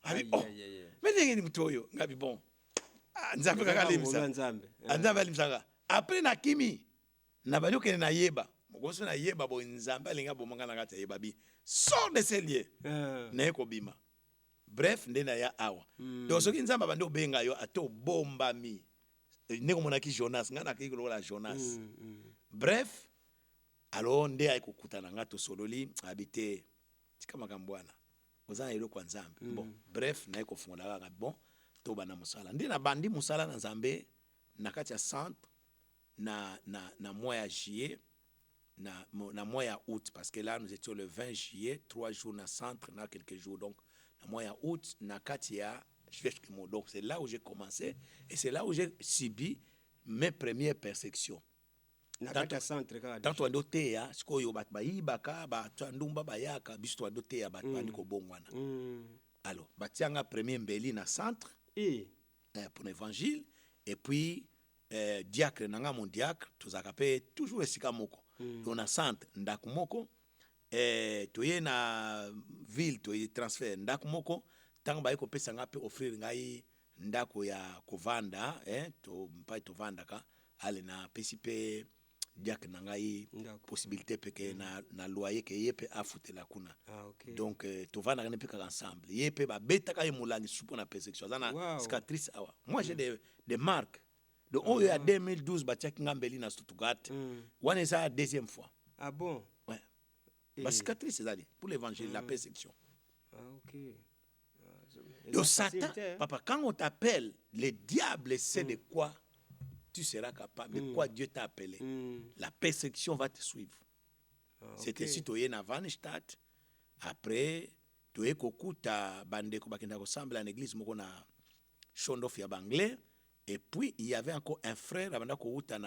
[SPEAKER 2] abi oh mais ngeni mtoyo ngabi bon nzambe kaka limsa nzambe limsa après na kimi na baluke na yeba mokoso na yeba bo nzambe alinga bo manga na kata yeba bi sort de ces lieux na eko bima bref ndena ya awa donc soki nzambe bando benga yo ato bombami ndeko monaki Jonas ngana ki ko la Jonas bref alors nde ay kokutana ngato sololi habité tikama kambwana ozana ilo kwa nzambe bon bref na eko fonda ka bon to bana musala nde na bandi musala na nzambe na kati ya centre na mois ya juillet na mois ya août parce que là nous étions le 20 juillet 3 jours na centre na quelques jours donc na mois ya août na kati ya donc c'est là où j'ai commencé et c'est là où j'ai subi mes premières persécutions. Dans toi doté ya sikoyo bat bayibaka ba ndumba bayaka bisto doté ya bat bandiko bongwana. Alors batianga premier mbeli na centre pour l'évangile et puis diacre nanga mon diacre tozakape toujours esika moko. Donc na centre ndakumoko toye na ville toye transfert ndakumoko tant ba pesa nga pe offrir ngai ndako ya kovanda to mpa to vanda ka ale na pesipe diak na ngai possibilité peke na loyer ke yepe afutela kuna donc to vanda ne peka ensemble yepe ba beta ka emulangi supo na persecution zana cicatrice awa moi j'ai des marques de oyo ya 2012 ba tiaki ngambeli na Stuttgart wana ça deuxième fois
[SPEAKER 1] bon
[SPEAKER 2] ouais ba cicatrice zali pour l'évangile la persecution
[SPEAKER 1] ok.
[SPEAKER 2] Donc Satan, papa, quand on t'appelle, le diable sait de quoi tu seras capable, de quoi Dieu t'a appelé. La persécution va te suivre. C'était si tu es na Vanstadt, après, tu es kokuta bandeko bakenda ressemble à l'église moko na Shondof ya Banglais, et puis il y avait encore un frère abanda kokuta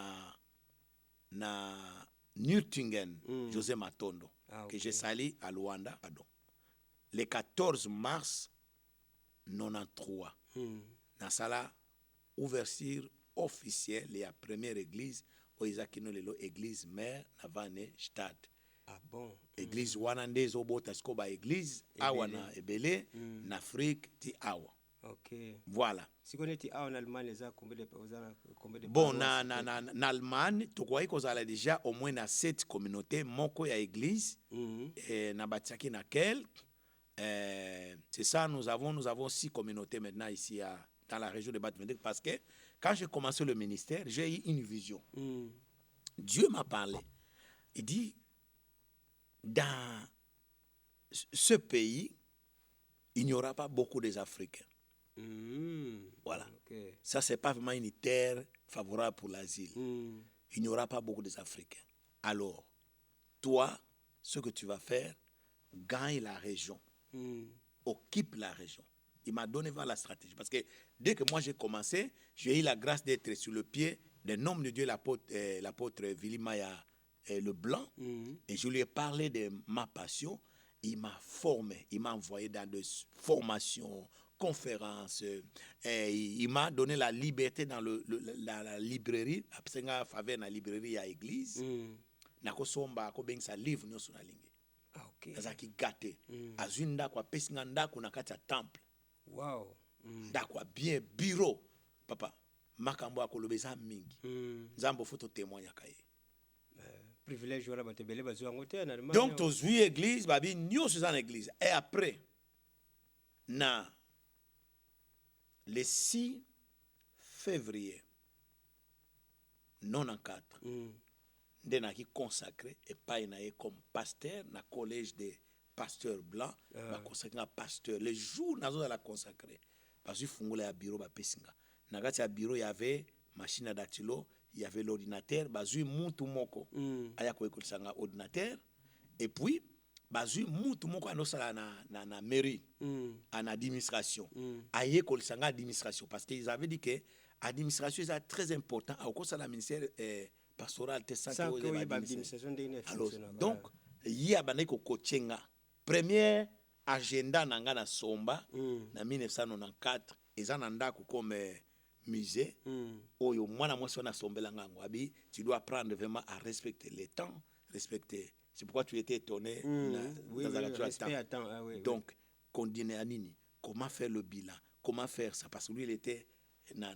[SPEAKER 2] na Nürtingen, José Matondo, que j'ai sali à Luanda, pardon. Le 14 mars 93 nasala ouverture officielle ya première église oyo eza kino lelo église mère na vane stade.
[SPEAKER 1] Ah bon?
[SPEAKER 2] Église wana nde ezobota siko ba église awa na ebele na Afrique ti awa.
[SPEAKER 1] Ok.
[SPEAKER 2] Voilà.
[SPEAKER 1] Siko neti awa na Allemagne eza combien de
[SPEAKER 2] Bon, na Allemagne tokoki kozala déjà au moins na 7 communautés moko ya église na batiaki na quel c'est ça, nous avons 6 communautés maintenant ici dans la région de Bad-Vendic, parce que quand j'ai commencé le ministère, j'ai eu une vision. Dieu m'a parlé. Il dit, dans ce pays, il n'y aura pas beaucoup des Africains. Voilà.
[SPEAKER 1] Okay.
[SPEAKER 2] Ça, c'est pas vraiment une terre favorable pour l'asile. Il n'y aura pas beaucoup des Africains. Alors, toi, ce que tu vas faire, gagne la région. Occupe la région. Il m'a donné la stratégie. Parce que dès que moi j'ai commencé, j'ai eu la grâce d'être sur le pied d'un homme de Dieu, l'apôtre Vili Maya Leblanc. Et je lui ai parlé de ma passion. Il m'a formé. Il m'a envoyé dans des formations, conférences. Il m'a donné la liberté dans la librairie. Après, la librairie à l'église. Nakosomba akobengisa livre nyoso na lingi.
[SPEAKER 1] Ah, ok.
[SPEAKER 2] Nazaki gâté. Azwi ndako apesi nga ndako na kati ya temple.
[SPEAKER 1] Wow.
[SPEAKER 2] Ndako bien bureau. Papa, makambo akoloba eza mingi. Nzambo foto témoignaka ye.
[SPEAKER 1] Privilège wana batebele bazwa ngo te na Allemagne.
[SPEAKER 2] Donc tozwi église babi nyonso eza na église. Et après na le 6 février 94 nde naki consacré epai na ye comme pasteur na collège des pasteurs blancs consacré na pasteur le jour nazozala consacré bazwi fungola ya bureau bapesi nga na kati ya bureau y avait machine à dactylo, il y avait l'ordinateur bazwi mutu moko aya koyekolisa nga ordinateur et puis bazwi mutu moko anosala na mairie en administration ayekolisa nga administration parce qu'ils avaient dit que administration est très important au cours de la ministère pastoral te santé aux administration. Alors donc il y a bandé ko kochenga premier agenda nanga na somba na 1994 ezana ndako comme musée oyo mwana mwasi na sombela ngango abi tu dois apprendre vraiment à respecter les temps, respecter. C'est pourquoi tu étais étonné donc continuer à nini, comment faire le bilan, comment faire ça, parce que lui il était na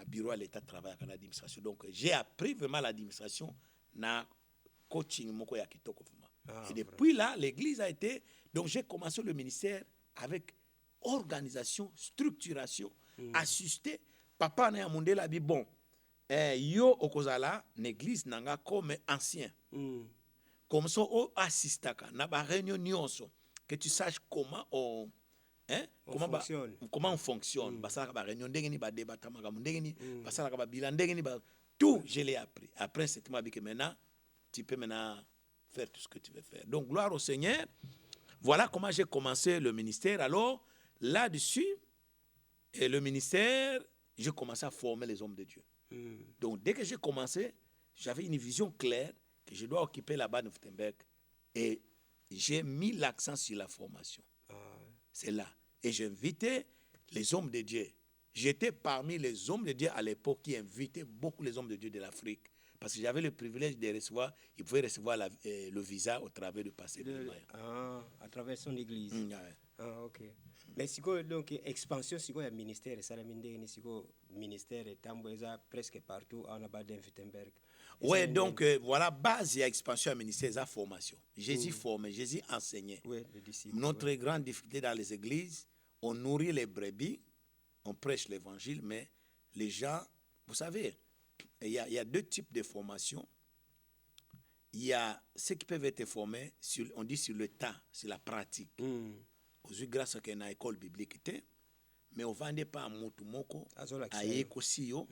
[SPEAKER 2] bureau à l'état de travail à l'administration. Donc j'ai appris vraiment l'administration na coaching moko ya kitoko vraiment. Et depuis là l'église a été, donc j'ai commencé le ministère avec organisation, structuration, assister papa na mondela bi bon yo okozala l'église nanga comme ancien. Comme ça on assistaka na ba réunion nyonso que tu saches comment on comment on fonctionne. Basala ba réunion ndenge ni ba débat makambo ndenge ni basala ba bilan ndenge ni ba tout je l'ai appris. Après c'est moi que maintenant tu peux maintenant faire tout ce que tu veux faire. Donc gloire au Seigneur. Voilà comment j'ai commencé le ministère. Alors là-dessus et le ministère, j'ai commencé à former les hommes de Dieu. Donc dès que j'ai commencé, j'avais une vision claire que je dois occuper la Bad-Württemberg et j'ai mis l'accent sur la formation. C'est là. Et j'invitais les hommes de Dieu. J'étais parmi les hommes de Dieu à l'époque qui invitaient beaucoup les hommes de Dieu de l'Afrique. Parce que j'avais le privilège de recevoir, ils pouvaient recevoir le visa au travers de passer
[SPEAKER 1] à travers son église. Ok. Mais si donc expansion si quoi ministère ça la mine si ministère est presque partout en Baden-Württemberg.
[SPEAKER 2] Ouais, donc voilà base et expansion à ministère et formation. Jésus formé, Jésus enseigné.
[SPEAKER 1] Oui, les disciples.
[SPEAKER 2] Notre grande difficulté dans les églises, on nourrit les brebis, on prêche l'évangile, mais les gens, vous savez, il y a deux types de formation. Il y a ceux qui peuvent être formés, on dit sur le tas, sur la pratique. Aujourd'hui, grâce à une école biblique, mais on ne vendait pas à Moutoumoko, à Ekosio.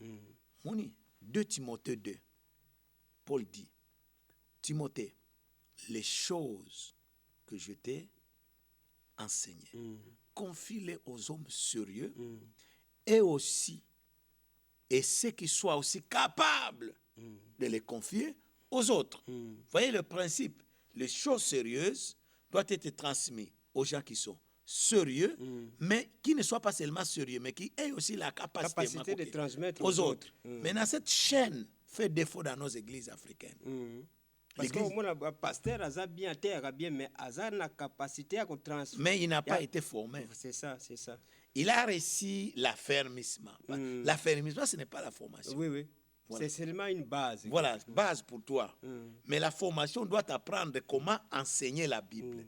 [SPEAKER 2] 2 Timothée 2. Paul dit, Timothée, les choses que je t'ai enseignées, confie-les aux hommes sérieux et aussi, et ceux qui soient aussi capables de les confier aux autres. Voyez le principe, les choses sérieuses doivent être transmises aux gens qui sont sérieux, mais qui ne soient pas seulement sérieux, mais qui aient aussi la capacité
[SPEAKER 1] de transmettre
[SPEAKER 2] aux autres. Maintenant, cette chaîne fait défaut dans nos églises africaines.
[SPEAKER 1] Parce que le pasteur a bien bien, mais a la capacité à transmettre.
[SPEAKER 2] Mais il n'a pas été formé.
[SPEAKER 1] C'est ça, c'est ça.
[SPEAKER 2] Il a réussi l'affermissement. L'affermissement, ce n'est pas la formation.
[SPEAKER 1] Oui, oui. Voilà. C'est seulement une base.
[SPEAKER 2] Voilà, base pour toi. Mais la formation doit t'apprendre comment enseigner la Bible.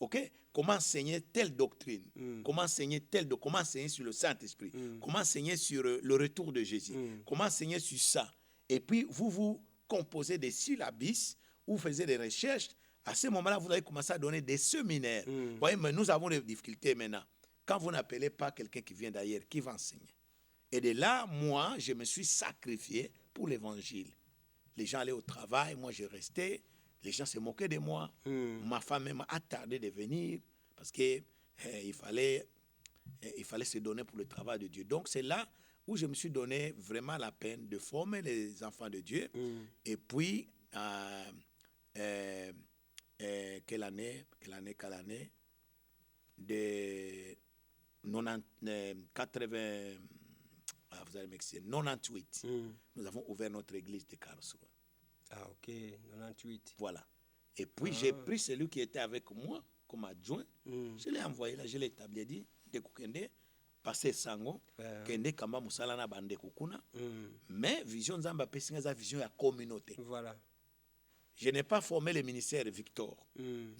[SPEAKER 2] OK? Comment enseigner telle doctrine, comment enseigner comment enseigner sur le Saint-Esprit, comment enseigner sur le retour de Jésus, comment enseigner sur ça. Et puis, vous composez des syllabus, vous faisiez des recherches. À ce moment-là, vous allez commencer à donner des séminaires. Vous voyez, mais nous avons des difficultés maintenant. Quand vous n'appelez pas quelqu'un qui vient d'ailleurs, qui va enseigner? Et de là, moi, je me suis sacrifié pour l'évangile. Les gens allaient au travail, moi, je restais. Les gens se moquaient de moi. Ma femme même a tardé de venir parce qu'il fallait se donner pour le travail de Dieu. Donc, c'est là où je me suis donné vraiment la peine de former les enfants de Dieu. Et puis, quelle année de 98, nous avons ouvert notre église de Karlsruhe.
[SPEAKER 1] Ah, ok, 98.
[SPEAKER 2] Voilà. Et puis, j'ai pris celui qui était avec moi comme adjoint. Je l'ai envoyé là, je l'ai établi, dit, de Kukende, passer Sango, Kende Kamba Musalana Bande Kukuna. Mais vision Zamba Pessinga, vision la communauté.
[SPEAKER 1] Voilà.
[SPEAKER 2] Je n'ai pas formé le ministère Victor.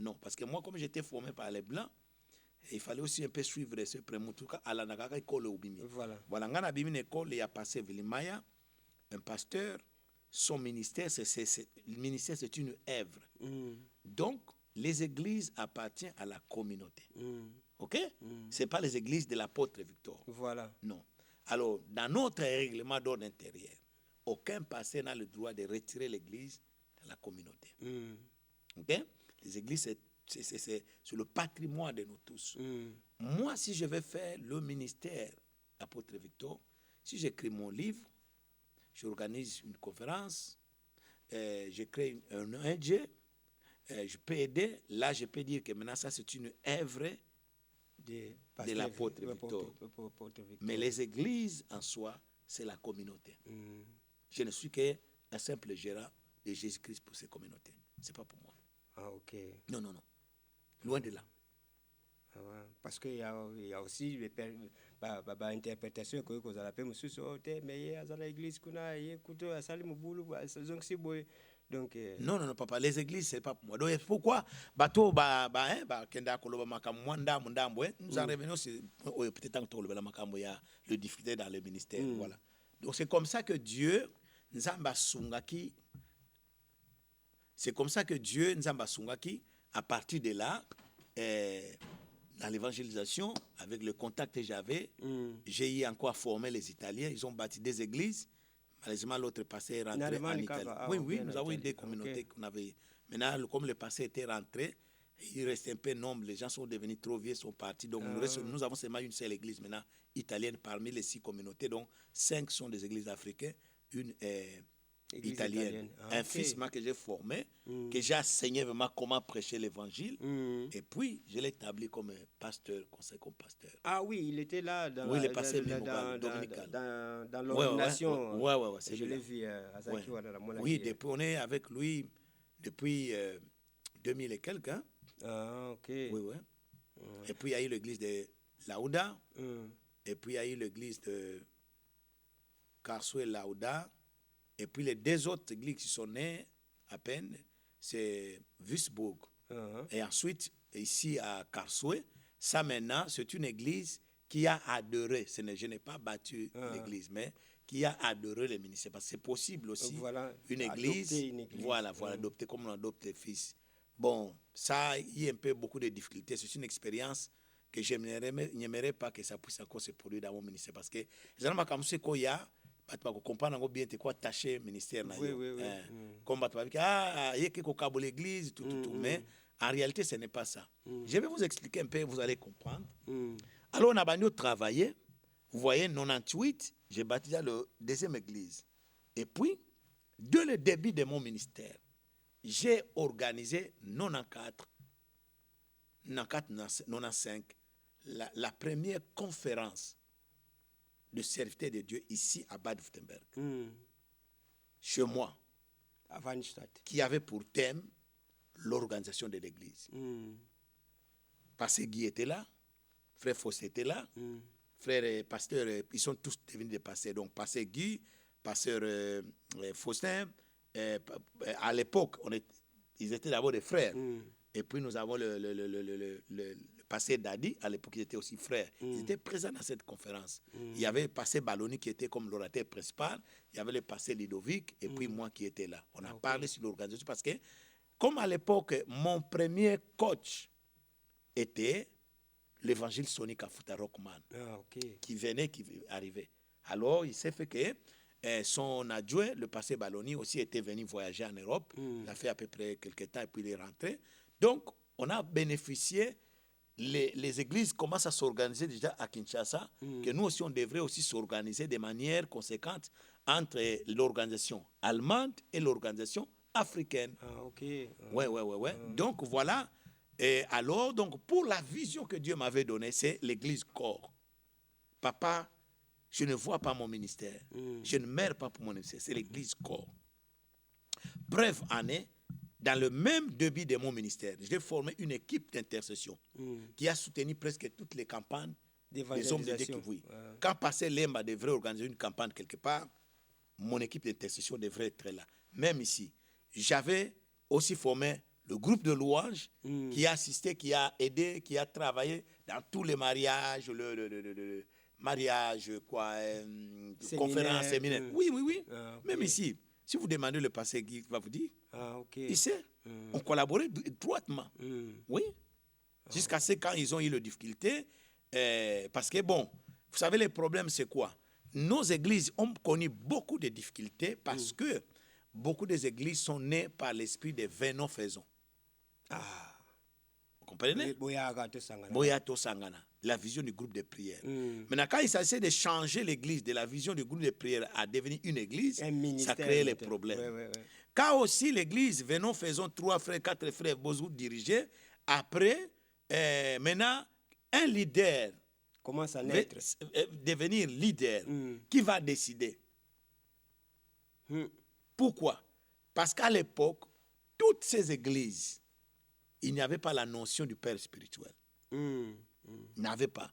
[SPEAKER 2] Non, parce que moi, comme j'étais formé par les Blancs, il fallait aussi un peu suivre ce premier truc à la Nagaka école au Bimi.
[SPEAKER 1] Voilà.
[SPEAKER 2] Voilà, ngana Bimi école, il y a passé Vilimaya, un pasteur. Son ministère, le ministère, c'est une œuvre. Donc, les églises appartiennent à la communauté. OK? Ce n'est pas les églises de l'apôtre Victor.
[SPEAKER 1] Voilà.
[SPEAKER 2] Non. Alors, dans notre règlement d'ordre intérieur, aucun pasteur n'a le droit de retirer l'église de la communauté. OK? Les églises, c'est le patrimoine de nous tous. Moi, si je vais faire le ministère d'apôtre Victor, si j'écris mon livre, j'organise une conférence, je crée un ONG, je peux aider. Là, je peux dire que maintenant, ça, c'est une œuvre de l'apôtre Victor. Mais les églises, en soi, c'est la communauté. Je ne suis qu'un simple gérant de Jésus-Christ pour ces communautés. Ce n'est pas pour moi.
[SPEAKER 1] Ah, ok.
[SPEAKER 2] Non. Loin de là.
[SPEAKER 1] Ah, ouais. Parce qu'il y a aussi l'interprétation que vous avez appelée, mais à l'église, donc
[SPEAKER 2] non, papa, les églises, c'est pas pour moi. Donc, pourquoi bateau kenda koloba makambo ndambo nous en revenons peut-être il y a le difficulté dans le ministère. Voilà. Donc, c'est comme ça que Dieu Nzamba Sungaki, à partir de là, dans l'évangélisation, avec le contact que j'avais, j'ai eu encore formé les Italiens. Ils ont bâti des églises. Malheureusement, l'autre passé est rentré en Italie. Oui, nous avons eu des communautés qu'on avait. Maintenant, comme le passé était rentré, il reste un peu nombre. Les gens sont devenus trop vieux, sont partis. Donc, nous avons seulement une seule église maintenant, italienne, parmi les 6 communautés. Donc, 5 sont des églises africaines, une italienne. Un fils que j'ai formé, que j'ai enseigné vraiment comment prêcher l'évangile. Et puis, je l'ai établi comme pasteur, conseil comme pasteur.
[SPEAKER 1] Ah oui, il était là dans l'ordination.
[SPEAKER 2] Ouais,
[SPEAKER 1] je l'ai vu à Zaki.
[SPEAKER 2] Oui, depuis, on est avec lui depuis 2000 et quelques. Hein?
[SPEAKER 1] Ah, ok.
[SPEAKER 2] Oui. Et puis, il y a eu l'église de Laouda. Et puis, il y a eu l'église de Karlsruhe et Laouda. Et puis les 2 autres églises qui sont nées à peine, c'est Würzburg. Et ensuite, ici à Karlsruhe, ça maintenant, c'est une église qui a adoré. Je n'ai pas battu l'église, mais qui a adoré le ministère. Parce que c'est possible aussi, une église, adopter comme on adopte les fils. Bon, ça, il y a un peu beaucoup de difficultés. C'est une expérience que je n'aimerais pas que ça puisse encore se produire dans mon ministère. Parce que, comme ce qu'il y a, tu comprendre bien c'est quoi tâcher ministère comme tu vas l'église tout mais en réalité ce n'est pas ça. Je vais vous expliquer un peu, vous allez comprendre. Alors on a venu travailler, vous voyez 98, j'ai baptisé le 2e église. Et puis dès le début de mon ministère, j'ai organisé 94 94-95, la première conférence de serviteur de Dieu ici à Bad-Württemberg, chez moi,
[SPEAKER 1] À Wannstadt.
[SPEAKER 2] qui avait pour thème l'organisation de l'église. Pasteur Guy était là, frère Fossé était là, frère et pasteur, ils sont tous devenus des pasteurs. Donc, pasteur Guy, pasteur Faustin, à l'époque, ils étaient d'abord des frères. Et puis, nous avons le pasteur Dadi, à l'époque, il était aussi frère. Ils étaient présents dans cette conférence. Il y avait le pasteur Balloni qui était comme l'orateur principal, il y avait le pasteur Ludovic, et puis moi qui étais là. On a parlé sur l'organisation parce que, comme à l'époque, mon premier coach était l'évangile sonique à Fouta Rockman, qui arrivait. Alors, il s'est fait que son adjoint, le pasteur Balloni, aussi était venu voyager en Europe. Il a fait à peu près quelques temps et puis il est rentré. Donc, on a bénéficié, les églises commencent à s'organiser déjà à Kinshasa, que nous aussi, on devrait aussi s'organiser de manière conséquente entre l'organisation allemande et l'organisation africaine. Ouais. Donc, voilà. Et alors, donc, pour la vision que Dieu m'avait donnée, c'est l'église corps. Papa, je ne vois pas mon ministère. Je ne meurs pas pour mon ministère. C'est l'église corps. Bref, année, dans le même début de mon ministère, j'ai formé une équipe d'intercession qui a soutenu presque toutes les campagnes des hommes de Dieu. Quand Pasteur Lemba devrait organiser une campagne quelque part, mon équipe d'intercession devrait être là. Même ici, j'avais aussi formé le groupe de louanges qui a assisté, qui a aidé, qui a travaillé dans tous les mariages, le mariage, conférences, séminaires. Oui. Même ici, si vous demandez le pasteur Guy, va vous dire. Il sait. On collaborait étroitement. Oui. Jusqu'à ce quand ils ont eu les difficultés. Parce que, bon, vous savez, les problèmes, c'est quoi? Nos églises ont connu beaucoup de difficultés parce que beaucoup des églises sont nées par l'esprit de venons-faisons. Vous comprenez? Boyato Sangana, la vision du groupe de prière. Maintenant, quand il s'agissait de changer l'église de la vision du groupe de prière à devenir une église, ça créait les problèmes. Quand aussi l'église, venons-faisons 3 frères, 4 frères, vous dirigez, après, maintenant, un leader
[SPEAKER 1] commence à naître.
[SPEAKER 2] Devenir leader, qui va décider. Pourquoi? Parce qu'à l'époque, toutes ces églises, il n'y avait pas la notion du père spirituel. Il n'y avait pas.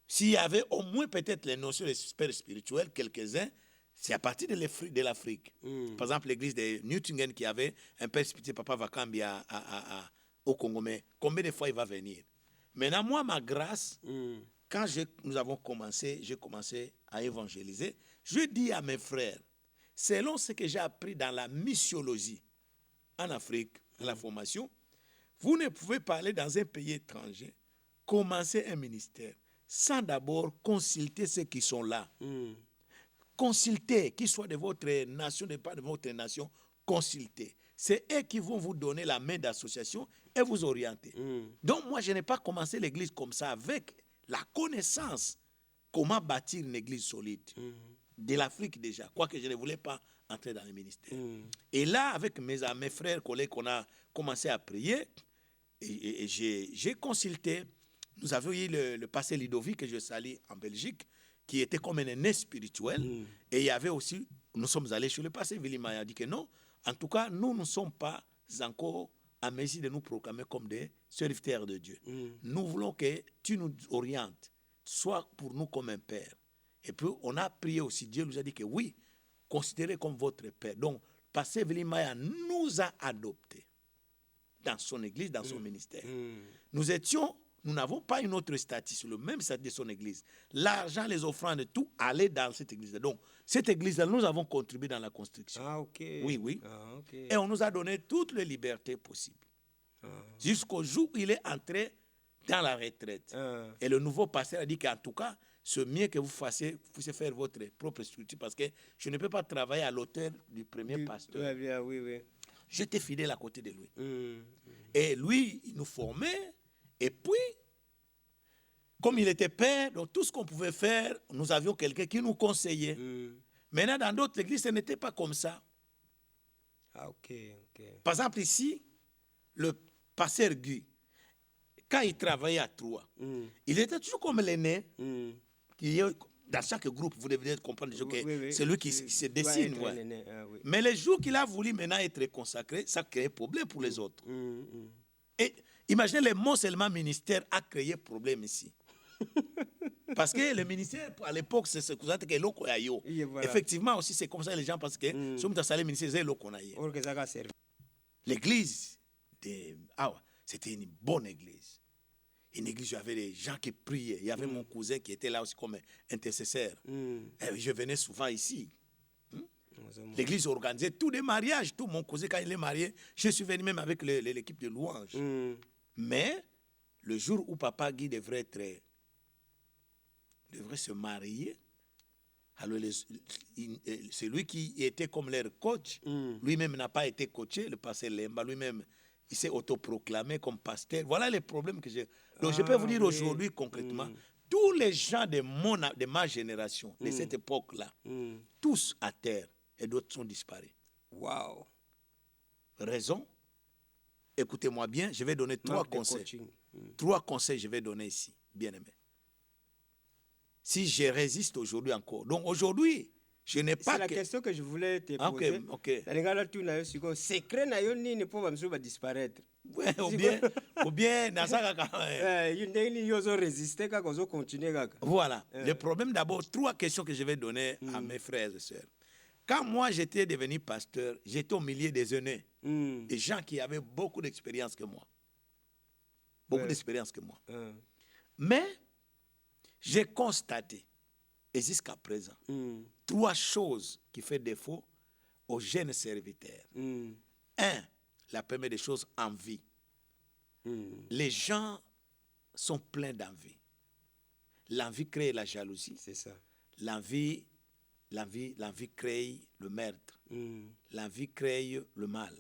[SPEAKER 2] S'il y avait au moins peut-être les notions du père spirituel, quelques-uns, c'est à partir de l'Afrique. Par exemple, l'église de Newtingen qui avait un père spirituel, Papa Vakambi au Congo. Mais combien de fois il va venir? Maintenant, moi, ma grâce, quand nous avons commencé, j'ai commencé à évangéliser, je dis à mes frères, selon ce que j'ai appris dans la missiologie en Afrique, dans la formation, vous ne pouvez pas aller dans un pays étranger, commencer un ministère, sans d'abord consulter ceux qui sont là. Consultez, qu'ils soient de votre nation, de pas de votre nation, consultez. C'est eux qui vont vous donner la main d'association et vous orienter. Donc moi, je n'ai pas commencé l'église comme ça, avec la connaissance comment bâtir une église solide. De l'Afrique déjà, quoique je ne voulais pas entrer dans le ministère. Et là, avec mes frères, collègues, on a commencé à prier et j'ai consulté. Nous avions eu le pasteur Ludovic, que je salue en Belgique, qui était comme un aîné spirituel. Et il y avait aussi, nous sommes allés chez le pasteur Vilima, il a dit que non, en tout cas, nous ne sommes pas encore à mesure de nous proclamer comme des serviteurs de Dieu. Nous voulons que tu nous orientes, sois pour nous comme un père. Et puis, on a prié aussi. Dieu nous a dit que oui, considérez comme votre père. Donc, pasteur Vilimaya nous a adoptés dans son église, dans son ministère. Nous n'avons pas une autre statut, sur le même statut de son église. L'argent, les offrandes, tout allait dans cette église. Donc, cette église-là, nous avons contribué dans la construction. Oui. Et on nous a donné toutes les libertés possibles. Jusqu'au jour où il est entré dans la retraite. Et le nouveau pasteur a dit qu'en tout cas, c'est mieux que vous puissiez faire votre propre structure parce que je ne peux pas travailler à l'auteur du premier pasteur.
[SPEAKER 1] Oui.
[SPEAKER 2] J'étais fidèle à côté de lui. Et lui, il nous formait. Et puis, comme il était père, donc tout ce qu'on pouvait faire, nous avions quelqu'un qui nous conseillait. Maintenant, dans d'autres églises, ce n'était pas comme ça. Par exemple, ici, le pasteur Guy, quand il travaillait à Troyes, il était toujours comme l'aîné. Dans chaque groupe, vous devez comprendre que c'est lui qui se dessine. Ouais.
[SPEAKER 1] Oui.
[SPEAKER 2] Mais le jour qu'il a voulu maintenant être consacré, ça crée problème pour les autres. Et imaginez le mot seulement ministère a créé problème ici. Parce que le ministère, à l'époque, c'est ce que vous avez dit, voilà. Effectivement, aussi, c'est comme ça les gens pensent que si on a le ministère, c'est l'eau. L'église, c'était une bonne église. Une église où il y avait des gens qui priaient. Il y avait mon cousin qui était là aussi comme intercesseur. Et je venais souvent ici. L'église organisait tous les mariages. Tout mon cousin, quand il est marié, je suis venu même avec l'équipe de louanges. Mais le jour où Papa Guy devrait se marier, alors c'est lui qui était comme leur coach. Lui-même n'a pas été coaché, le pasteur Lemba. Lui-même, il s'est autoproclamé comme pasteur. Voilà les problèmes que j'ai. Donc je peux vous dire aujourd'hui concrètement, tous les gens de ma génération, de cette époque-là, tous à terre, et d'autres sont disparus.
[SPEAKER 1] Wow.
[SPEAKER 2] Raison? Écoutez-moi bien, je vais donner 3 conseils. 3 conseils je vais donner ici, bien aimé. Si je résiste aujourd'hui encore. Donc aujourd'hui, je n'ai pas.
[SPEAKER 1] C'est la question que je voulais te poser.
[SPEAKER 2] Ok.
[SPEAKER 1] Les gars, tout n'a eu secret n'a eu ni ne peut disparaître.
[SPEAKER 2] Ouais, ou bien, dans ça,
[SPEAKER 1] ils ont résisté, ils ont continué.
[SPEAKER 2] Voilà. Le problème d'abord, 3 questions que je vais donner à mes frères et sœurs. Quand moi j'étais devenu pasteur, j'étais au milieu des aînés, des gens qui avaient beaucoup d'expérience que moi. Beaucoup d'expérience que moi. Mais j'ai constaté, et jusqu'à présent, 3 choses qui font défaut aux jeunes serviteurs. 1, la première des choses, envie. Les gens sont pleins d'envie. L'envie crée la jalousie.
[SPEAKER 1] C'est ça.
[SPEAKER 2] L'envie crée le meurtre. L'envie crée le mal.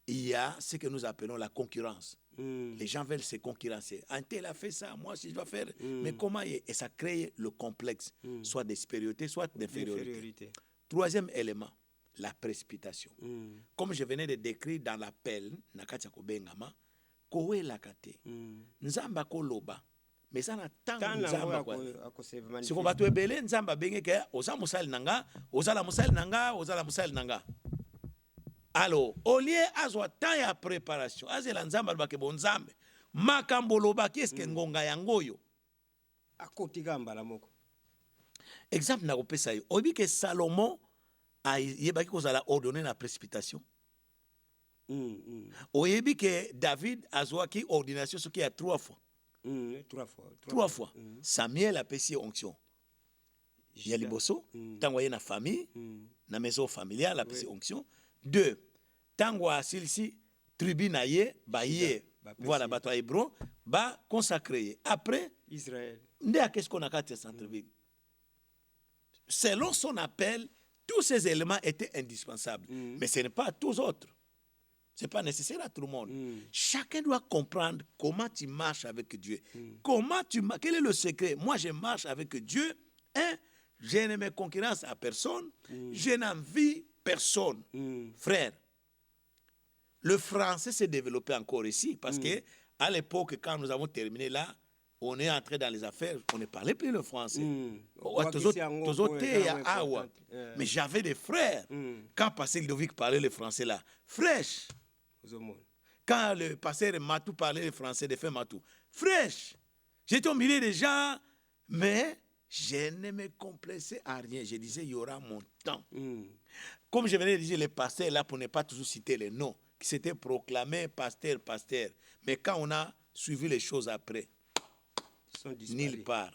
[SPEAKER 2] Il y a ce que nous appelons la concurrence. Les gens veulent se concurrencer. Un tel a fait ça, moi aussi je dois faire. Mais comment? Et ça crée le complexe, soit de supériorité, soit d'infériorité. 3e élément, la précipitation. Comme je venais de décrire dans l'appel, Nakati Kobengama, Kowe Lakate, Nzamba Koloba, mais ça n'a tant Nzamba quoi. Si vous battez belé, Nzamba Bengeke, Oza Musal Nanga, Ozala Musal Nanga, Ozala Musal Nanga. Alors, au lieu azwa temps ya préparation, azela nzamba albake bonzambe, makambo lobaki eske ngonga yangoyo.
[SPEAKER 1] Akotika mbala moko.
[SPEAKER 2] Exemple na kopesa yo, obi ke Salomon a yebaki kozala ordonné la précipitation. Oyebi ke David azwaki ordination ce qui a 3 fois. 3 fois. Samuel a pesi onction. Ya liboso, tango ye na famille, na maison familiale a pesi onction. 2, tango asilisi tribu na ye baye voilà bato a Hébron ba consacré après
[SPEAKER 1] Israël.
[SPEAKER 2] Nde qu'est-ce qu'on a kati centre-ville. Selon son appel, tous ces éléments étaient indispensables, mais ce n'est pas à tous autres. C'est pas nécessaire à tout le monde. Chacun doit comprendre comment tu marches avec Dieu. Quel est le secret? Moi je marche avec Dieu, je ne me concurrence à personne, je n'envie personne. Frère, le français s'est développé encore ici parce que à l'époque, quand nous avons terminé là, on est entré dans les affaires, on ne parlait plus le français. Mais j'avais des frères. Quand Pasteur Ludovic parlait le français là, fraîche. Quand le pasteur Matou parlait le français, de fait Matou, fraîche. J'étais au milieu des gens, mais je ne me complaisais à rien. Je disais, il y aura mon temps. Comme je venais de dire, les pasteurs là, pour ne pas toujours citer les noms, qui s'étaient proclamés pasteur. Mais quand on a suivi les choses après, nulle part.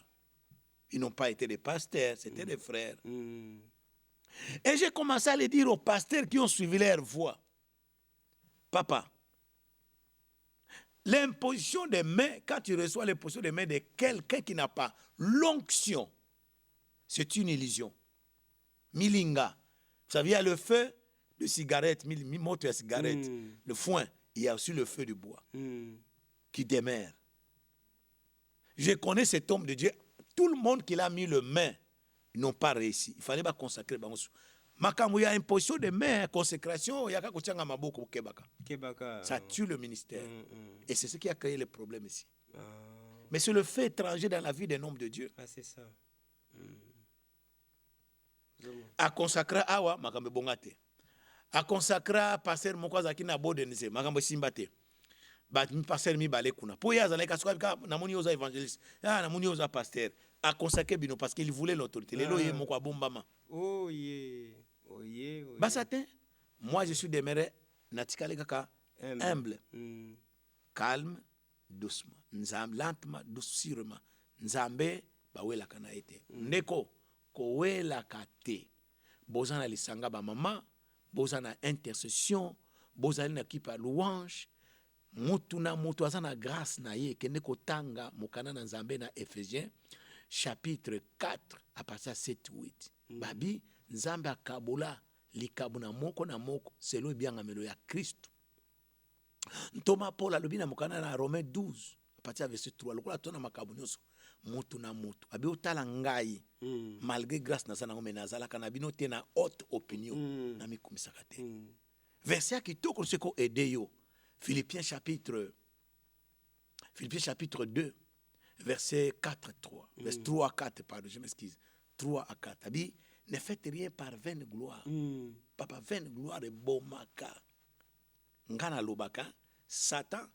[SPEAKER 2] Ils n'ont pas été des pasteurs, c'était des frères. Et j'ai commencé à le dire aux pasteurs qui ont suivi leur voie. Papa, l'imposition des mains, quand tu reçois l'imposition des mains de quelqu'un qui n'a pas l'onction, c'est une illusion. Milinga. Vous savez, il y a le feu de cigarette, moto à cigarette, le foin, il y a aussi le feu du bois qui demeure. Je connais cet homme de Dieu. Tout le monde qui l'a mis le main, ils n'ont pas réussi. Il fallait pas consacrer. makambo ya imposition de main, consécration, yaka kotianga maboko kebaka.
[SPEAKER 1] Kebaka.
[SPEAKER 2] Ça tue le ministère. Et c'est ce qui a créé le problème ici.
[SPEAKER 1] Ah.
[SPEAKER 2] Mais c'est le fait étranger dans la vie d'un homme de Dieu.
[SPEAKER 1] Ah, c'est ça.
[SPEAKER 2] A consacrer awa makambo bongate. A consacrer passer mokwaza kina bodenise makambo simbate. Ba passer mi bale kuna. Po ya zaleka soka na moni oza évangéliste. Ah na moni oza pasteur. A consacrer bino parce qu'il voulait l'autorité. Lelo ye moko bombama.
[SPEAKER 1] Oh yeah. Oh yeah.
[SPEAKER 2] Basatin. Moi je suis demeuré natikale kaka humble. Calme, doucement. Nzambe lentement, doucement. Nzambe bawela kana ete. Ndeko kowela kate. Bozana lisanga ba mama, bozana intercession, bozana na kipa louange. Mutu na mutu azana grâce na ye kende kotanga mokana na Nzambe na Ephésiens chapitre 4 à partir 7-8. Babi Nzambe akabola likabuna moko na moko selon biangamelo ya Christ. Thomas Paul alobi na mokana na Romains 12 à partir verset 3 lokola tona makabu nyonso mutu na mutu abi otala ngai malgré grâce na sana ngomena zala kana bino te na haute opinion na mikumisaka te. Verset kitoko seko aider yo. Philippiens chapitre 2 verset 4-3 verset 3 à 4 pardon je m'excuse 3 à 4 abi ne faites rien par vaine gloire. Papa vaine gloire et bomaka ngana lobaka Satan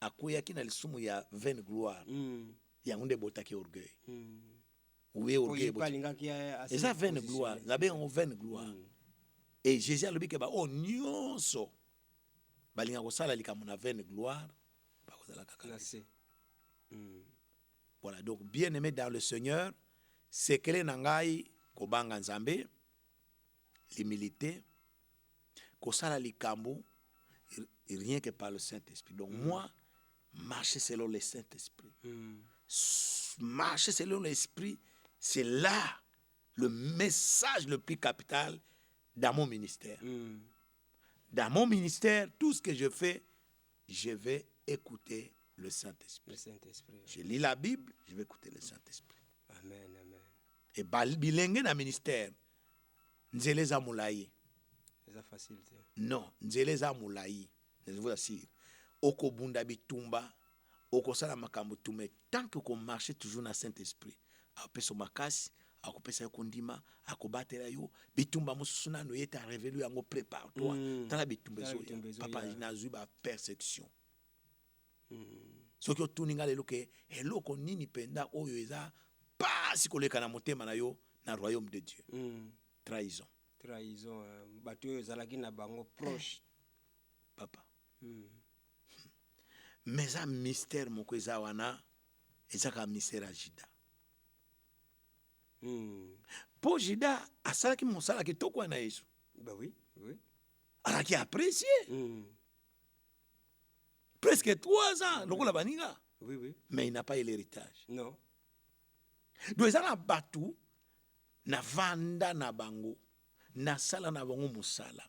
[SPEAKER 2] akoyaki na lisumu ya vaine gloire ya ngunde botaki orgueil oui orgueil et ça vaine gloire zabe on vaine gloire et Jésus a lobi ke ba o nyonso balinga kosala likambo na vaine gloire ba kozala kaka. Voilà donc bien aimé dans le Seigneur sekele na ngai kobanga Nzambe l'humilité kosala likambo rien que par le Saint-Esprit. Donc moi, marcher selon le Saint-Esprit. Marcher selon l'Esprit, c'est là le message le plus capital dans mon ministère. Dans mon ministère, tout ce que je fais, je vais écouter le Saint-Esprit. Je lis la Bible, je vais écouter le Saint-Esprit.
[SPEAKER 1] Amen, amen.
[SPEAKER 2] Et bilingue dans le ministère, nzeleza moulaï.
[SPEAKER 1] C'est facile.
[SPEAKER 2] Non, nzeleza moulaï. Je vous assure. Oko bunda bitumba, oko sala makambo tume, tant que qu'on marche toujours dans le Saint-Esprit. Apeso makasi, akopesa kondima, akobatela yo, bitumba mususuna no yeta révélu yango prépare-toi. Tala bitumba zo. Papa inazu ba perception. Soki otuninga lelo ke eloko nini penda oyo eza pasi koleka na motema na yo na royaume de Dieu. Trahison.
[SPEAKER 1] Trahison, bato zalaki na bango proche.
[SPEAKER 2] Papa. Mais un mystère moko eza wana ezaka mystère à Juda. Po Juda asalaki mosala kitoko na Yesu.
[SPEAKER 1] Bah oui, oui.
[SPEAKER 2] Alaki apprécié. Presque 3 ans lokola baninga.
[SPEAKER 1] Oui, oui.
[SPEAKER 2] Mais il n'a pas eu l'héritage.
[SPEAKER 1] Non.
[SPEAKER 2] Donc ezana batu na vanda na bango na sala na bango mosala.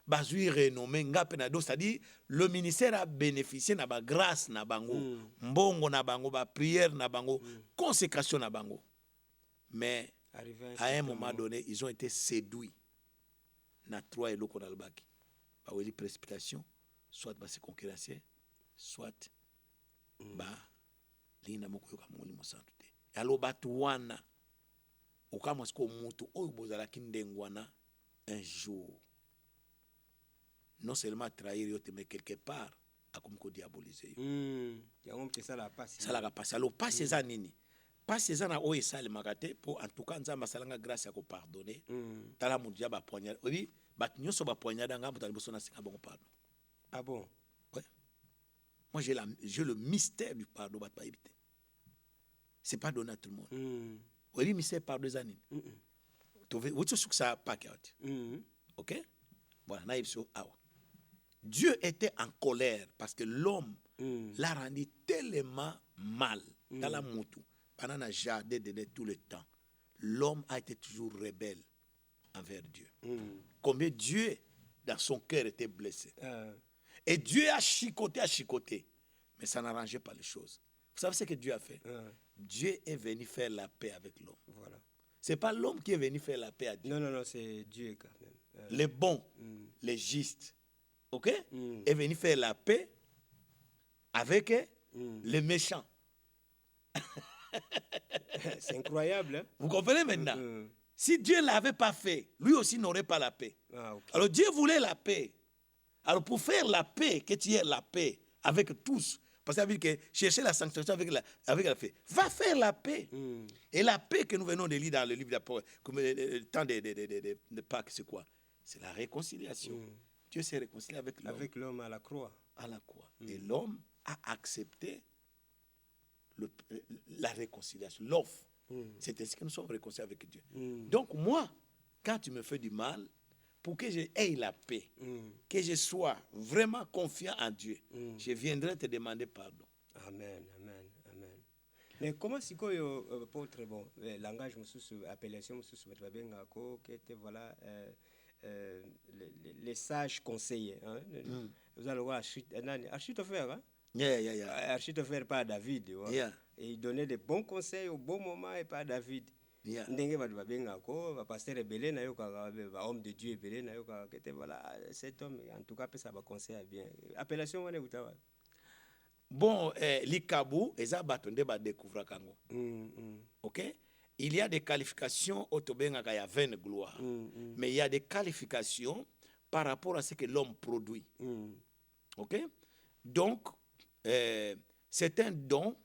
[SPEAKER 2] Bazui renommé ngape na do, c'est-à-dire le ministère a bénéficié na ba grâce na bango, mbongo na bango, ba prière na bango, consécration na bango. Mais à un moment donné, ils ont été séduits. Na 3 eloko na albaki. Ba weli précipitation, soit ba se concurrencer, soit ba lina moko yoka moli mo santu te. Alo batu wana okama sko mutu oyo bozala kindengwana un jour. Non seulement trahir, mais quelque part, à comme diaboliser.
[SPEAKER 1] Ça la passe.
[SPEAKER 2] Ça la passe. Alors, pas ces années. Pas ces années où il s'est magate pour en tout cas, nous avons grâce à vous pardonner. Tala mundia ba poignard. Oui, bat nyo so ba poignard dans ngam tali bosona singa bon pardon.
[SPEAKER 1] Ah bon?
[SPEAKER 2] Ouais. Moi j'ai le mystère du pardon bat pas éviter. C'est pas donné à tout le monde. Oui, mystère par 2 années. Tu veux vous que ça pas qu'autre. OK? Voilà, naïf so awa. Dieu était en colère parce que l'homme l'a rendu tellement mal dans la moutou. Pendant le jardin de tout le temps, l'homme a été toujours rebelle envers Dieu. Combien Dieu, dans son cœur, était blessé. Et Dieu a chicoté. Mais ça n'arrangeait pas les choses. Vous savez ce que Dieu a fait? Dieu est venu faire la paix avec l'homme.
[SPEAKER 1] Voilà.
[SPEAKER 2] c'est pas l'homme qui est venu faire la paix à Dieu.
[SPEAKER 1] Non, c'est Dieu quand même.
[SPEAKER 2] Les bons, les justes, ok, est venu faire la paix avec les méchants.
[SPEAKER 1] C'est incroyable, hein?
[SPEAKER 2] Vous comprenez maintenant? Si Dieu ne l'avait pas fait, lui aussi n'aurait pas la paix.
[SPEAKER 1] Ah, ok.
[SPEAKER 2] Alors Dieu voulait la paix. Alors pour faire la paix, que tu aies la paix avec tous, parce que ça veut dire que chercher la sanctification avec la paix, va faire la paix. Et la paix que nous venons de lire dans le livre d'Apocalypse, comme le temps de Pâques, c'est quoi? C'est la réconciliation. Dieu s'est réconcilié avec l'homme.
[SPEAKER 1] Avec l'homme à la croix.
[SPEAKER 2] À la croix. Et l'homme a accepté la réconciliation, l'offre. C'est ainsi que nous sommes réconciliés avec Dieu. Donc moi, quand tu me fais du mal, pour que je aie la paix, que je sois vraiment confiant en Dieu, je viendrai te demander pardon.
[SPEAKER 1] Amen. Mais comment si quoi apôtre bon langage mususu appellation mususu babenga ko que voilà les sages conseillers, hein? Vous allez voir Achitopher, hein? Achitopher par David,
[SPEAKER 2] Yeah.
[SPEAKER 1] Et il donnait des bons conseils au bon moment et par David.
[SPEAKER 2] Yeah.
[SPEAKER 1] Ndenge babenga ko ba pasteur ebele na yo ka ba homme de Dieu ebele na yo ka que voilà cet homme en tout cas peut ça ba conseil bien. Appellation wana utawa.
[SPEAKER 2] Bon, l'Ikabu, et ça, batonde ba découvrir kango. Ok? Il y a des qualifications autobenga kaya 20 gloire. Mais il y a des qualifications par rapport à ce que l'homme produit. Ok? Donc, c'est un don.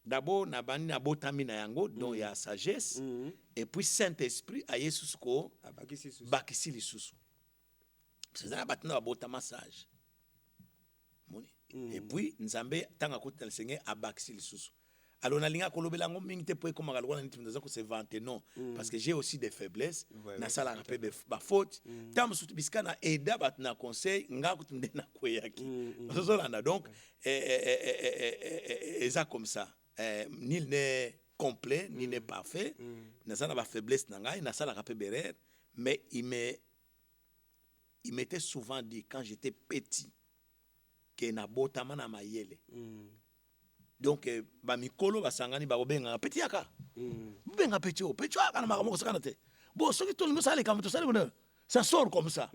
[SPEAKER 2] D'abord, nabani na botami na yango, don ya sagesse. Et puis, Saint-Esprit, a Yesus ko, bakisi lisusu. C'est ça, batna botama sage. Et puis, Nzambe, tanga kota le Seigneur, a bakisi lisusu. Alors, nalinga kolobela ngo mingi te poe koma kalwana niti mdaza ko se vanter, non. Parce que j'ai aussi des faiblesses. Na sala rappel ba faute. Tam sutu biska na eda bat na conseil, nga kutunde na kweyaki. Donc, eza comme ça. Nul n'est complet, nul n'est parfait. Na sala ba faiblesse na ngai, na sala rappel berer. Mais il m'était souvent dit, quand j'étais petit, que na botama na mayele. Donc ba mikolo basangani ba obenga petit yaka. Benga petit aka na makamoko sakana te. Bon soki to nous sale comme to sale bonheur. Ça sort comme ça.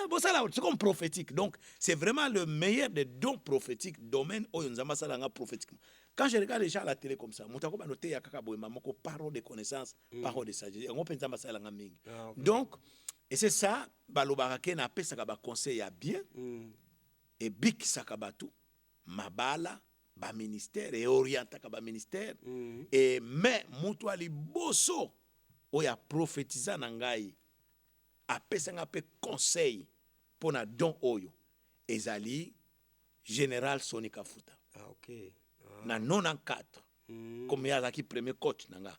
[SPEAKER 2] Bon ça là c'est comme prophétique. Donc c'est vraiment le meilleur des dons prophétiques domaine oyo nzamba sala nga prophétiquement. Quand je regarde les gens à la télé comme ça, mutako ba noter yaka boy mamoko parole de connaissance, parole de sagesse. On pensa nzamba sala nga mingi. Donc et c'est ça balobaka ke na pesa ka ba conseil ya bien. Et bik sakabatu mabala ba ministère et orientaka ba ministère et mais mutu ali boso oya prophétisa na ngai apesa nga pe conseil pona don oyo ezali général Soni Kafuta.
[SPEAKER 1] OK.
[SPEAKER 2] Na 94 comme yazaki premier coach nanga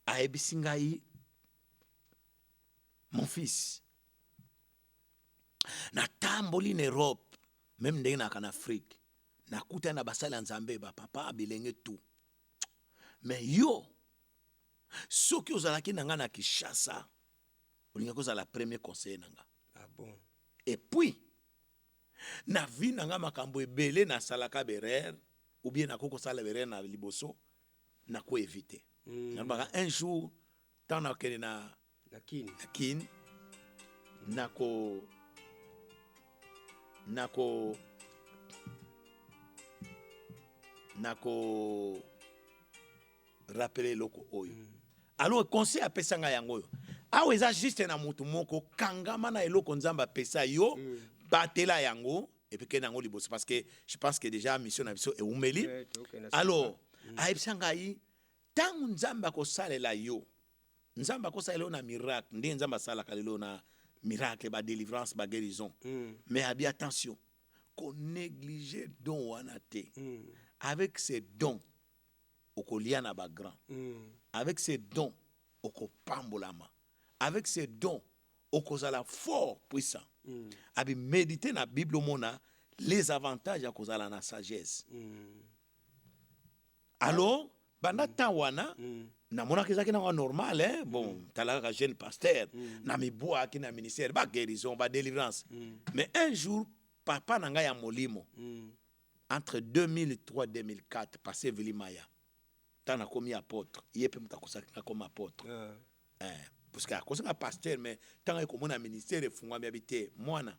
[SPEAKER 2] a ebisi ngai mon fils na tamboli en Europe même ndenge na en Afrique nakuta na basala nzambe ba papa bilenge tout mais yo soki ozalaki nanga na Kinshasa olinga kozala premier conseiller nanga.
[SPEAKER 1] Ah bon?
[SPEAKER 2] Et puis na vi nanga makambo ebele na salaka berer ou bien na koko sala berer na liboso na ko éviter. Na un jour tant na kene na kin nako rappeler loko oyo. Alors conseil apesa nga yango yo. Awa eza juste na mutu moko kangama na eloko nzamba pesa yo batela yango et puis kenango liboso parce que je pense que déjà mission na biso e umeli. Alors aipesa ngai tangu nzamba ko salela yo. Nzamba ko salela na miracle, ndi nzamba sala kalelo na miracle ba délivrance ba guérison. Mais abi attention, qu'on néglige don wana te. Avec ces dons okolia na ba grand. Avec ces dons okopambolama. Avec ces dons okozala fort puissant. Abi méditer na Bible mona les avantages akozala na sagesse. Alors banda tawana na mona kezaki na normal hein bon talaka jeune pasteur na miboa ki na ministère ba guérison ba délivrance. Mais un jour papa nanga ya molimo entre 2003 et 2004 passé Vilimaya tant na komi apôtre yepe mutakosaka comme apôtre parce que cause nga pasteur mais tant que comme un ministère efungwami habité mwana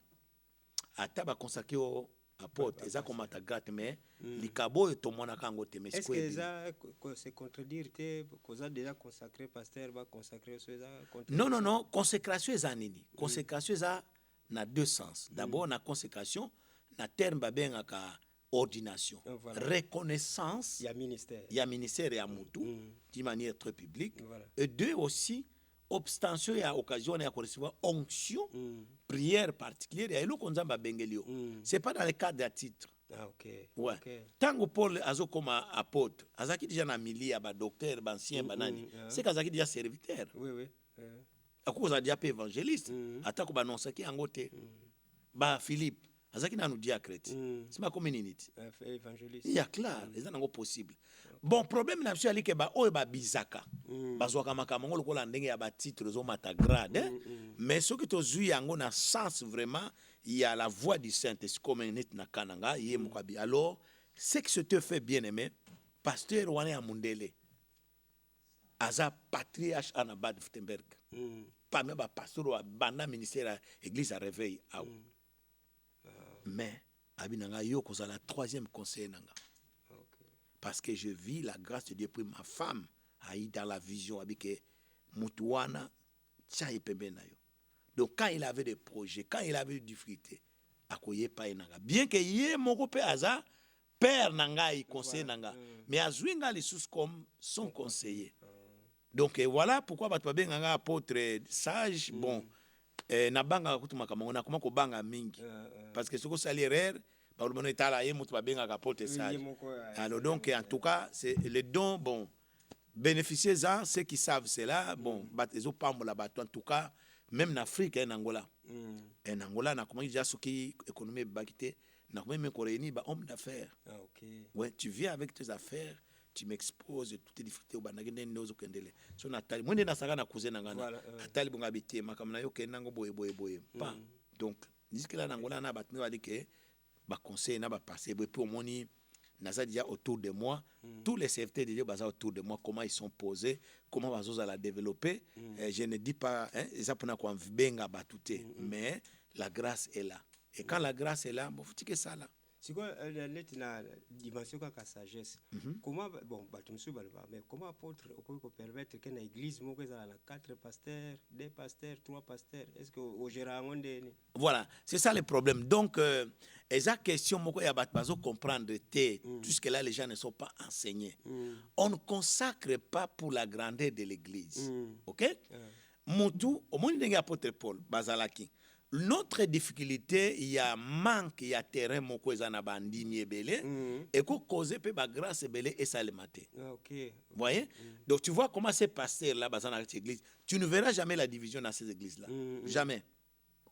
[SPEAKER 2] ata ba consacrer au apôtre eza comme ta gratte mais likabo to mwana kango te mais
[SPEAKER 1] est-ce que ça c'est contredire que ça déjà consacré pasteur va consacrer ça
[SPEAKER 2] non consécration eza nini consécration eza na deux sens d'abord na consécration na terme babengaka ordination reconnaissance il y a ministère et à mutu d'une manière très publique et deux aussi obstention et occasion à recevoir onction prière particulière et le konzamba bengelio c'est pas dans le cadre d'un titre. Ouais. Tango Paul azo comme apôtre azaki déjà na mili ya ba docteur ba ancien banani c'est kazaki déjà serviteur akuza déjà pe évangéliste atako ba nonsaki angote ba Philippe azaki na nous diacrète c'est ma communauté évangéliste ya clair les nango possible bon problème na biso ali ke ba oyo ba bizaka bazwaka makambo lokola ndenge ya ba titre zo mata grade mais ce qui to zui yango na sens vraiment il y a la voix du Saint-Esprit comme net na kananga yé mokabi alors ce qui se te fait bien aimé pasteur wane ya mundele aza patriarche ana bad Wittenberg pas même ba pasteur wa banda ministère église à réveil mais abinanga yo koza la troisième conseil nanga parce que je vis la grâce de Dieu pour ma femme aïe dans la vision abike mutuana tchai pembe na yo. Donc quand il avait des projets, quand il avait des difficultés, akoye pa nanga bien que yé moko pe aza père nanga i conseil nanga mais azwinga les sous comme son conseiller. Donc voilà pourquoi batu benganga apôtre sage bon na banga kutumaka mona comment ko banga mingi parce que ce que ça l'erreur par le monnaie tala yé mutu benga apôtre sage. Alors donc en tout cas c'est le don bon bénéficiez-en ceux qui savent cela bon batezo pambola bato en tout cas même en Afrique en Angola en Angola na comment déjà ce qui économie bakité na comment même réunir ba homme d'affaires ouais tu viens avec tes affaires tu m'exposes toutes les difficultés au banagende ndozo kendele so natali mwende na saka na cousin ngana atali bonga bité makamna yo kenango boye pas donc jusque là en Angola na batno ali ke ba conseil na ba passer pour moni naza déjà autour de moi tous les serviteurs de Dieu basés autour de moi comment ils sont posés comment bazoza la développer je ne dis pas ça pour na kwa benga batute mais la grâce est là et quand la grâce est là bon faut que ça là
[SPEAKER 1] c'est quoi la dimension ka sagesse comment bon batumsu balba mais comment apôtre ko permettre que na église moko ezala na 4 pasteurs 2 pasteurs 3 pasteurs est-ce que au gérango ndeni
[SPEAKER 2] voilà c'est ça le problème donc esa question moko ya bat bazo comprendre puisque là les gens ne sont pas enseignés on ne consacre pas pour la grandeur de l'église OK mutu au monde ndenge apôtre Paul bazalaki. Notre difficulté, il y a manque, il y a terrain moko ezana bandini ebele et ko causer pe ba grâce ebele et ça le matin.
[SPEAKER 1] OK.
[SPEAKER 2] Voyez? Donc tu vois comment c'est passé là dans cette église. Tu ne verras jamais la division dans ces églises là. Jamais.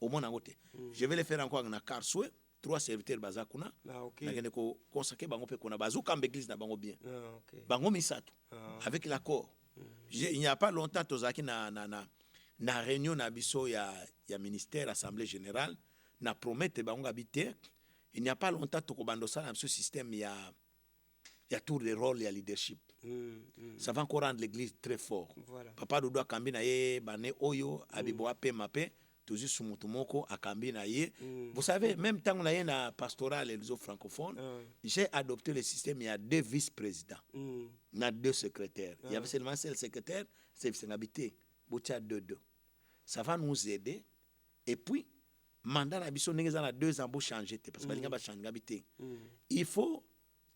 [SPEAKER 2] Au moins en côté. Je vais le faire encore na Karsoué, 3 serviteurs bazakuna.
[SPEAKER 1] OK.
[SPEAKER 2] Na ko consacrer bango pe kona bazuka église na bango bien.
[SPEAKER 1] OK.
[SPEAKER 2] Bango misato. Avec l'accord. Il n'y a pas longtemps tozaki na réunion na biso ya ministère assemblée générale na promettre bango habiter il n'y a pas longtemps to kobando ça dans ce système ya tour de rôle ya leadership ça va encore rendre l'église très fort papa dodo akambi na ye bane oyo abibo ape mape toujours sumutu moko akambi na ye vous savez même temps on a eu na pastoral et les francophones j'ai adopté le système il y a 2 vice-présidents na 2 secrétaires il y avait seulement un seul secrétaire c'est habité botia 2 ça va nous aider et puis mandat na biso ndenge za na 2 ans bo changer parce que balinga ba changer habité il faut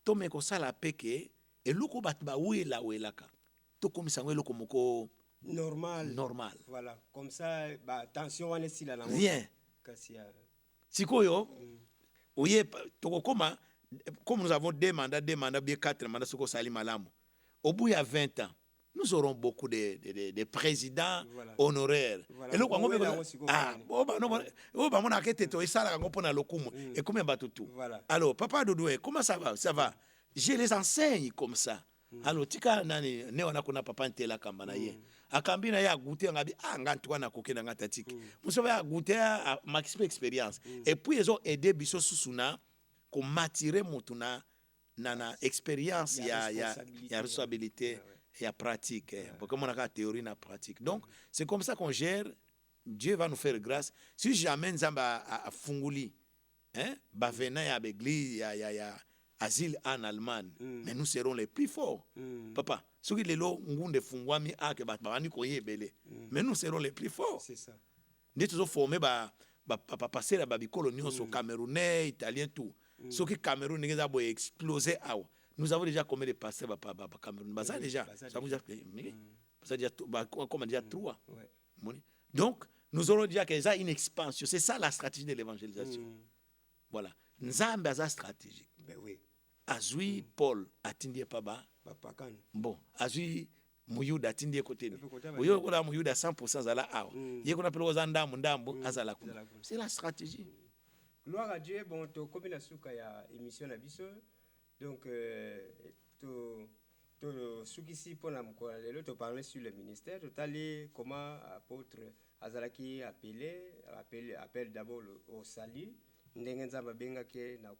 [SPEAKER 2] to meko sala peke eloko bat ba welaka to komisa eloko moko normal
[SPEAKER 1] voilà comme ça bah attention on est si là
[SPEAKER 2] rien sikoyo oye to koma comme nous avons 2 mandats bien 4 mandats soko sali malamu au bout il y a 20 ans nous aurons beaucoup de présidents honoraires. Et donc, on va et combien batutu. Alors, papa Doudou, comment ça va? Ça va. Je les enseigne comme ça. Alors, tika nani ne wana kuna papa ntela kamba na ye. Akambi na ya goûter ngabi ngantuka na koke na ngatatiki. Musoba ya goûter à maximum expérience. Et puis ils ont aidé biso susuna ko matirer mutuna na expérience ya responsabilité. Il y a pratique. Comme on a la théorie, la pratique. Donc, c'est comme ça qu'on gère. Dieu va nous faire grâce. Si jamais nous avons à Funguli, Bavena, il y a l'église, il y a asile en Allemagne, mais nous serons les plus forts. Papa, ceux qui sont là, Fungwami, mais nous serons les plus forts.
[SPEAKER 1] C'est ça.
[SPEAKER 2] Nous sommes formés, passer la colonie au Camerounais, Italien, tout. Ceux qui Cameroun, ils ont explosé. Nous avons déjà combien de pasteurs au Cameroun? Ça déjà. Ça vous a comme déjà 3. Donc, nous aurons déjà qu'il y a une expansion. C'est ça la stratégie de l'évangélisation. Voilà. Nzambe a sa stratégie.
[SPEAKER 1] Ben oui.
[SPEAKER 2] Azui Paul atindie paba. Bon, azui Muyuda atindie côté. Muyuda 100% zala awa. Yeko na pelo zanda mundambo azala kuna. C'est la stratégie.
[SPEAKER 1] Gloire à Dieu. Bon, to comme la souka ya émission na biso. Donc to soukisi pour la mkoa lelo to parler sur le ministère, to tali comment apôtre azalaki appelle d'abord au salut. Ndenge nzamba benga ke na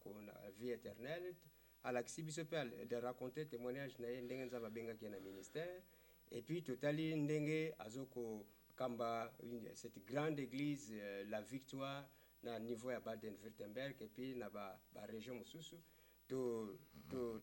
[SPEAKER 1] vie éternelle. Alaxi biso pe de raconter témoignage na ndenge nzamba benga ke na ministère. Et puis totali ndenge azoko kamba cette grande église la victoire na niveau ya Baden-Württemberg et puis na ba région mususu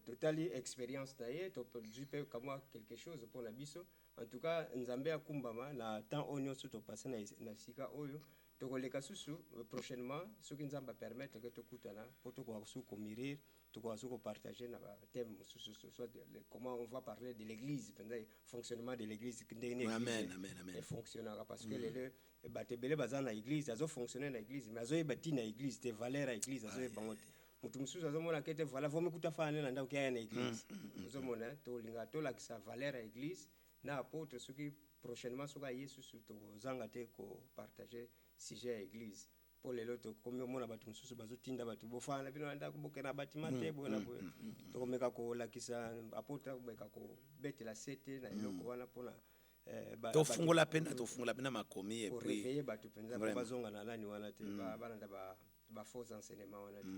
[SPEAKER 1] totali expérience na ye to produit pe comme quelque chose pour la biso. En tout cas nzambe akumbama na temps onyo to passer na sika oyo to koleka susu prochainement ce qui nzamba permettre que to kutana pour to ko su ko mirir to ko su ko partager na thème susu soit comment on va parler de l'église pendant fonctionnement de l'église.
[SPEAKER 2] Amen.
[SPEAKER 1] Et fonctionnera parce que les batebele bazana église azo fonctionner na église mais azo ebati na église te valeur à église azo ebangote mutu mususu azomona kete voilà faut mekuta fana na ndako ya na église azomona to linga to la sa valeur à église na apôtre ce qui prochainement soka yesu to zanga te ko partager sujet à église pour les autres comme mona batu mususu bazotinda batu bofana bino anda kubokena batima te bona bo to komeka ko la kisa apôtre komeka ko betela sete na iloko wana pona
[SPEAKER 2] tofungola pena makomi et
[SPEAKER 1] puis réveiller batu penza bazonga na nani wana te balanda ba faux enseignement wana te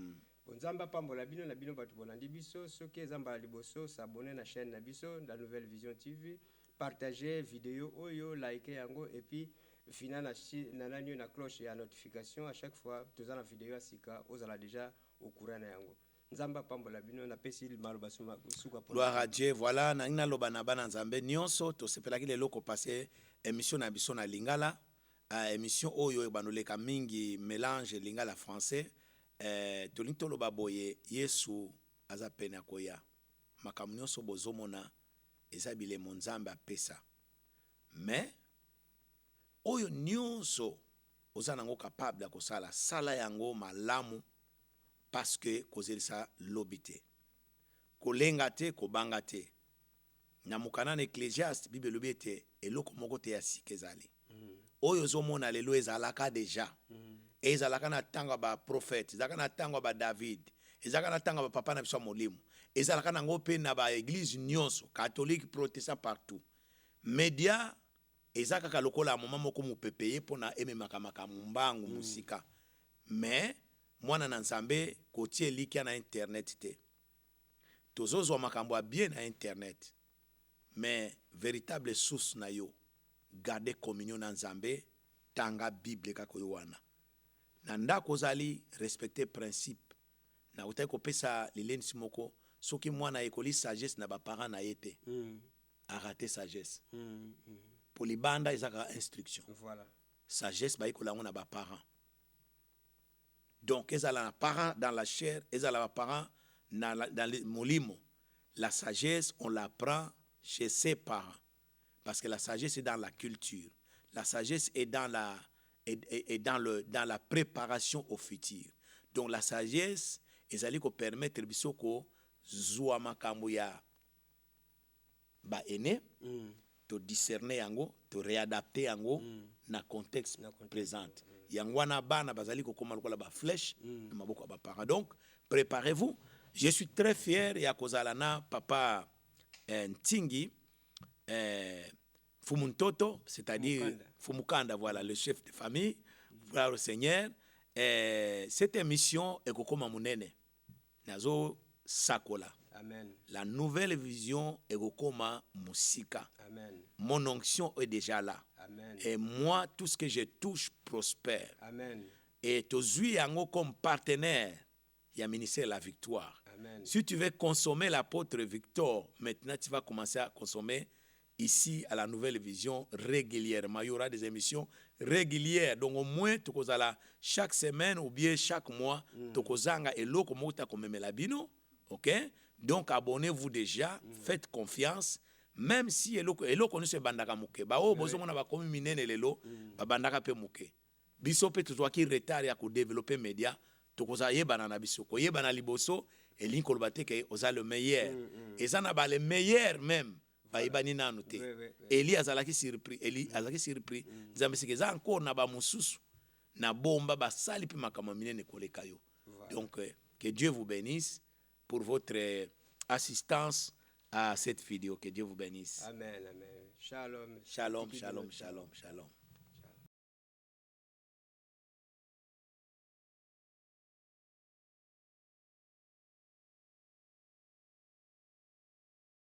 [SPEAKER 1] bonzamba pambola bino na bino batu bolandi biso soki ezamba liboso s'abonner na chaîne na biso la Nouvelle Vision TV, partager vidéo oyo, liker yango et puis fina na nani na cloche ya notification à chaque fois toza na vidéo ya sika ozala déjà au courant na yango. Nzamba pambola bino na pesi maloba suka pour
[SPEAKER 2] gloire à Dieu. Voilà na ina loba na bana nzambe nyonso to sepelaki lelo ko passer émission na biso na lingala émission oyo banoleka mingi mélange lingala français tolinto loba boye Yesu aza pena koya makambo nyonso bozomona eza bilemo nzambe apesa mais oyo nyonso oza nango capable ya kosala sala yango malamu parce que kozelisa lobi te kolenga te kobanga te na mokana na Ecclésiaste Bible lobi ete eloko moko te ya sika ezali oyo ozomona lelo ezalaka deja ezalaka na ntango ba prophète ezalaka na ntango ba David ezalaka na ntango ba papa na biso molimo ezalaka nango mpe na ba église nyonso catholique protestant partout média ezaka kaka lokola moma moko mupepeye mpona ememaka makambo mbangu musika mais mwana na nzambe kotie likia na internet te tozozwa makambo ya bien na internet mais véritable source na yo garder communion na nzambe tanga bible kaka yo wana na ndako ozali respecter principe na utaki kopesa lilenisi moko soki mwana ekoli sagesse na baparent na ye te arrêter sagesse polibanda ezaka instruction
[SPEAKER 1] voilà
[SPEAKER 2] sagesse baikola yango na baparent. Donc, ils ont un parent dans la chair, ils ont un parent dans le molimo. La sagesse, on l'apprend chez ses parents. Parce que la sagesse est dans la culture. La sagesse est dans la préparation au futur. Donc, la sagesse, ils allaient permettre de zoua makambo ya ba aîné, de discerner yango, de réadapter yango na contexte présent. Yangwana bana bazali ko koma lokola ba flèche na maboko ba parents. Donc préparez-vous. Je suis très fier ya kozalana papa Ntingi Fumuntoto, c'est-à-dire Fumukanda, voilà le chef de famille, voilà le Seigneur. Cette émission est kokoma munene. Nazo sakola.
[SPEAKER 1] Amen.
[SPEAKER 2] La nouvelle vision est comme musika.
[SPEAKER 1] Amen.
[SPEAKER 2] Mon onction est déjà là.
[SPEAKER 1] Amen.
[SPEAKER 2] Et moi, tout ce que je touche prospère.
[SPEAKER 1] Amen.
[SPEAKER 2] Et tozui yango comme partenaire, il y a ministère de la victoire.
[SPEAKER 1] Amen.
[SPEAKER 2] Si tu veux consommer l'apôtre Victor, maintenant tu vas commencer à consommer ici à la nouvelle vision régulièrement. Il y aura des émissions régulières. Donc au moins, tu chaque semaine ou bien chaque mois, tu kozanga eloko mota komemela bino. OK? Donc abonnez-vous déjà, faites confiance. Même si eloko ni se bandaka muke. Ba o bozo mona ba komi minene lelo, ba bandaka pe muke. Biso pe tozwaki retard ya ko développer média, tokoza yebana na biso. Ko yebana liboso, et l'inkolba te ke oza le meilleur. Et ça na ba le meilleur même. Bayebani nanu te. Eli azalaki surpris, Nzambe sikeza encore na ba mususu na bomba ba sali pe makambo minene koleka yo. Donc que Dieu vous bénisse pour votre assistance à cette vidéo. Que Dieu vous bénisse.
[SPEAKER 1] Amen, amen. Shalom.
[SPEAKER 2] Shalom, shalom, shalom, shalom.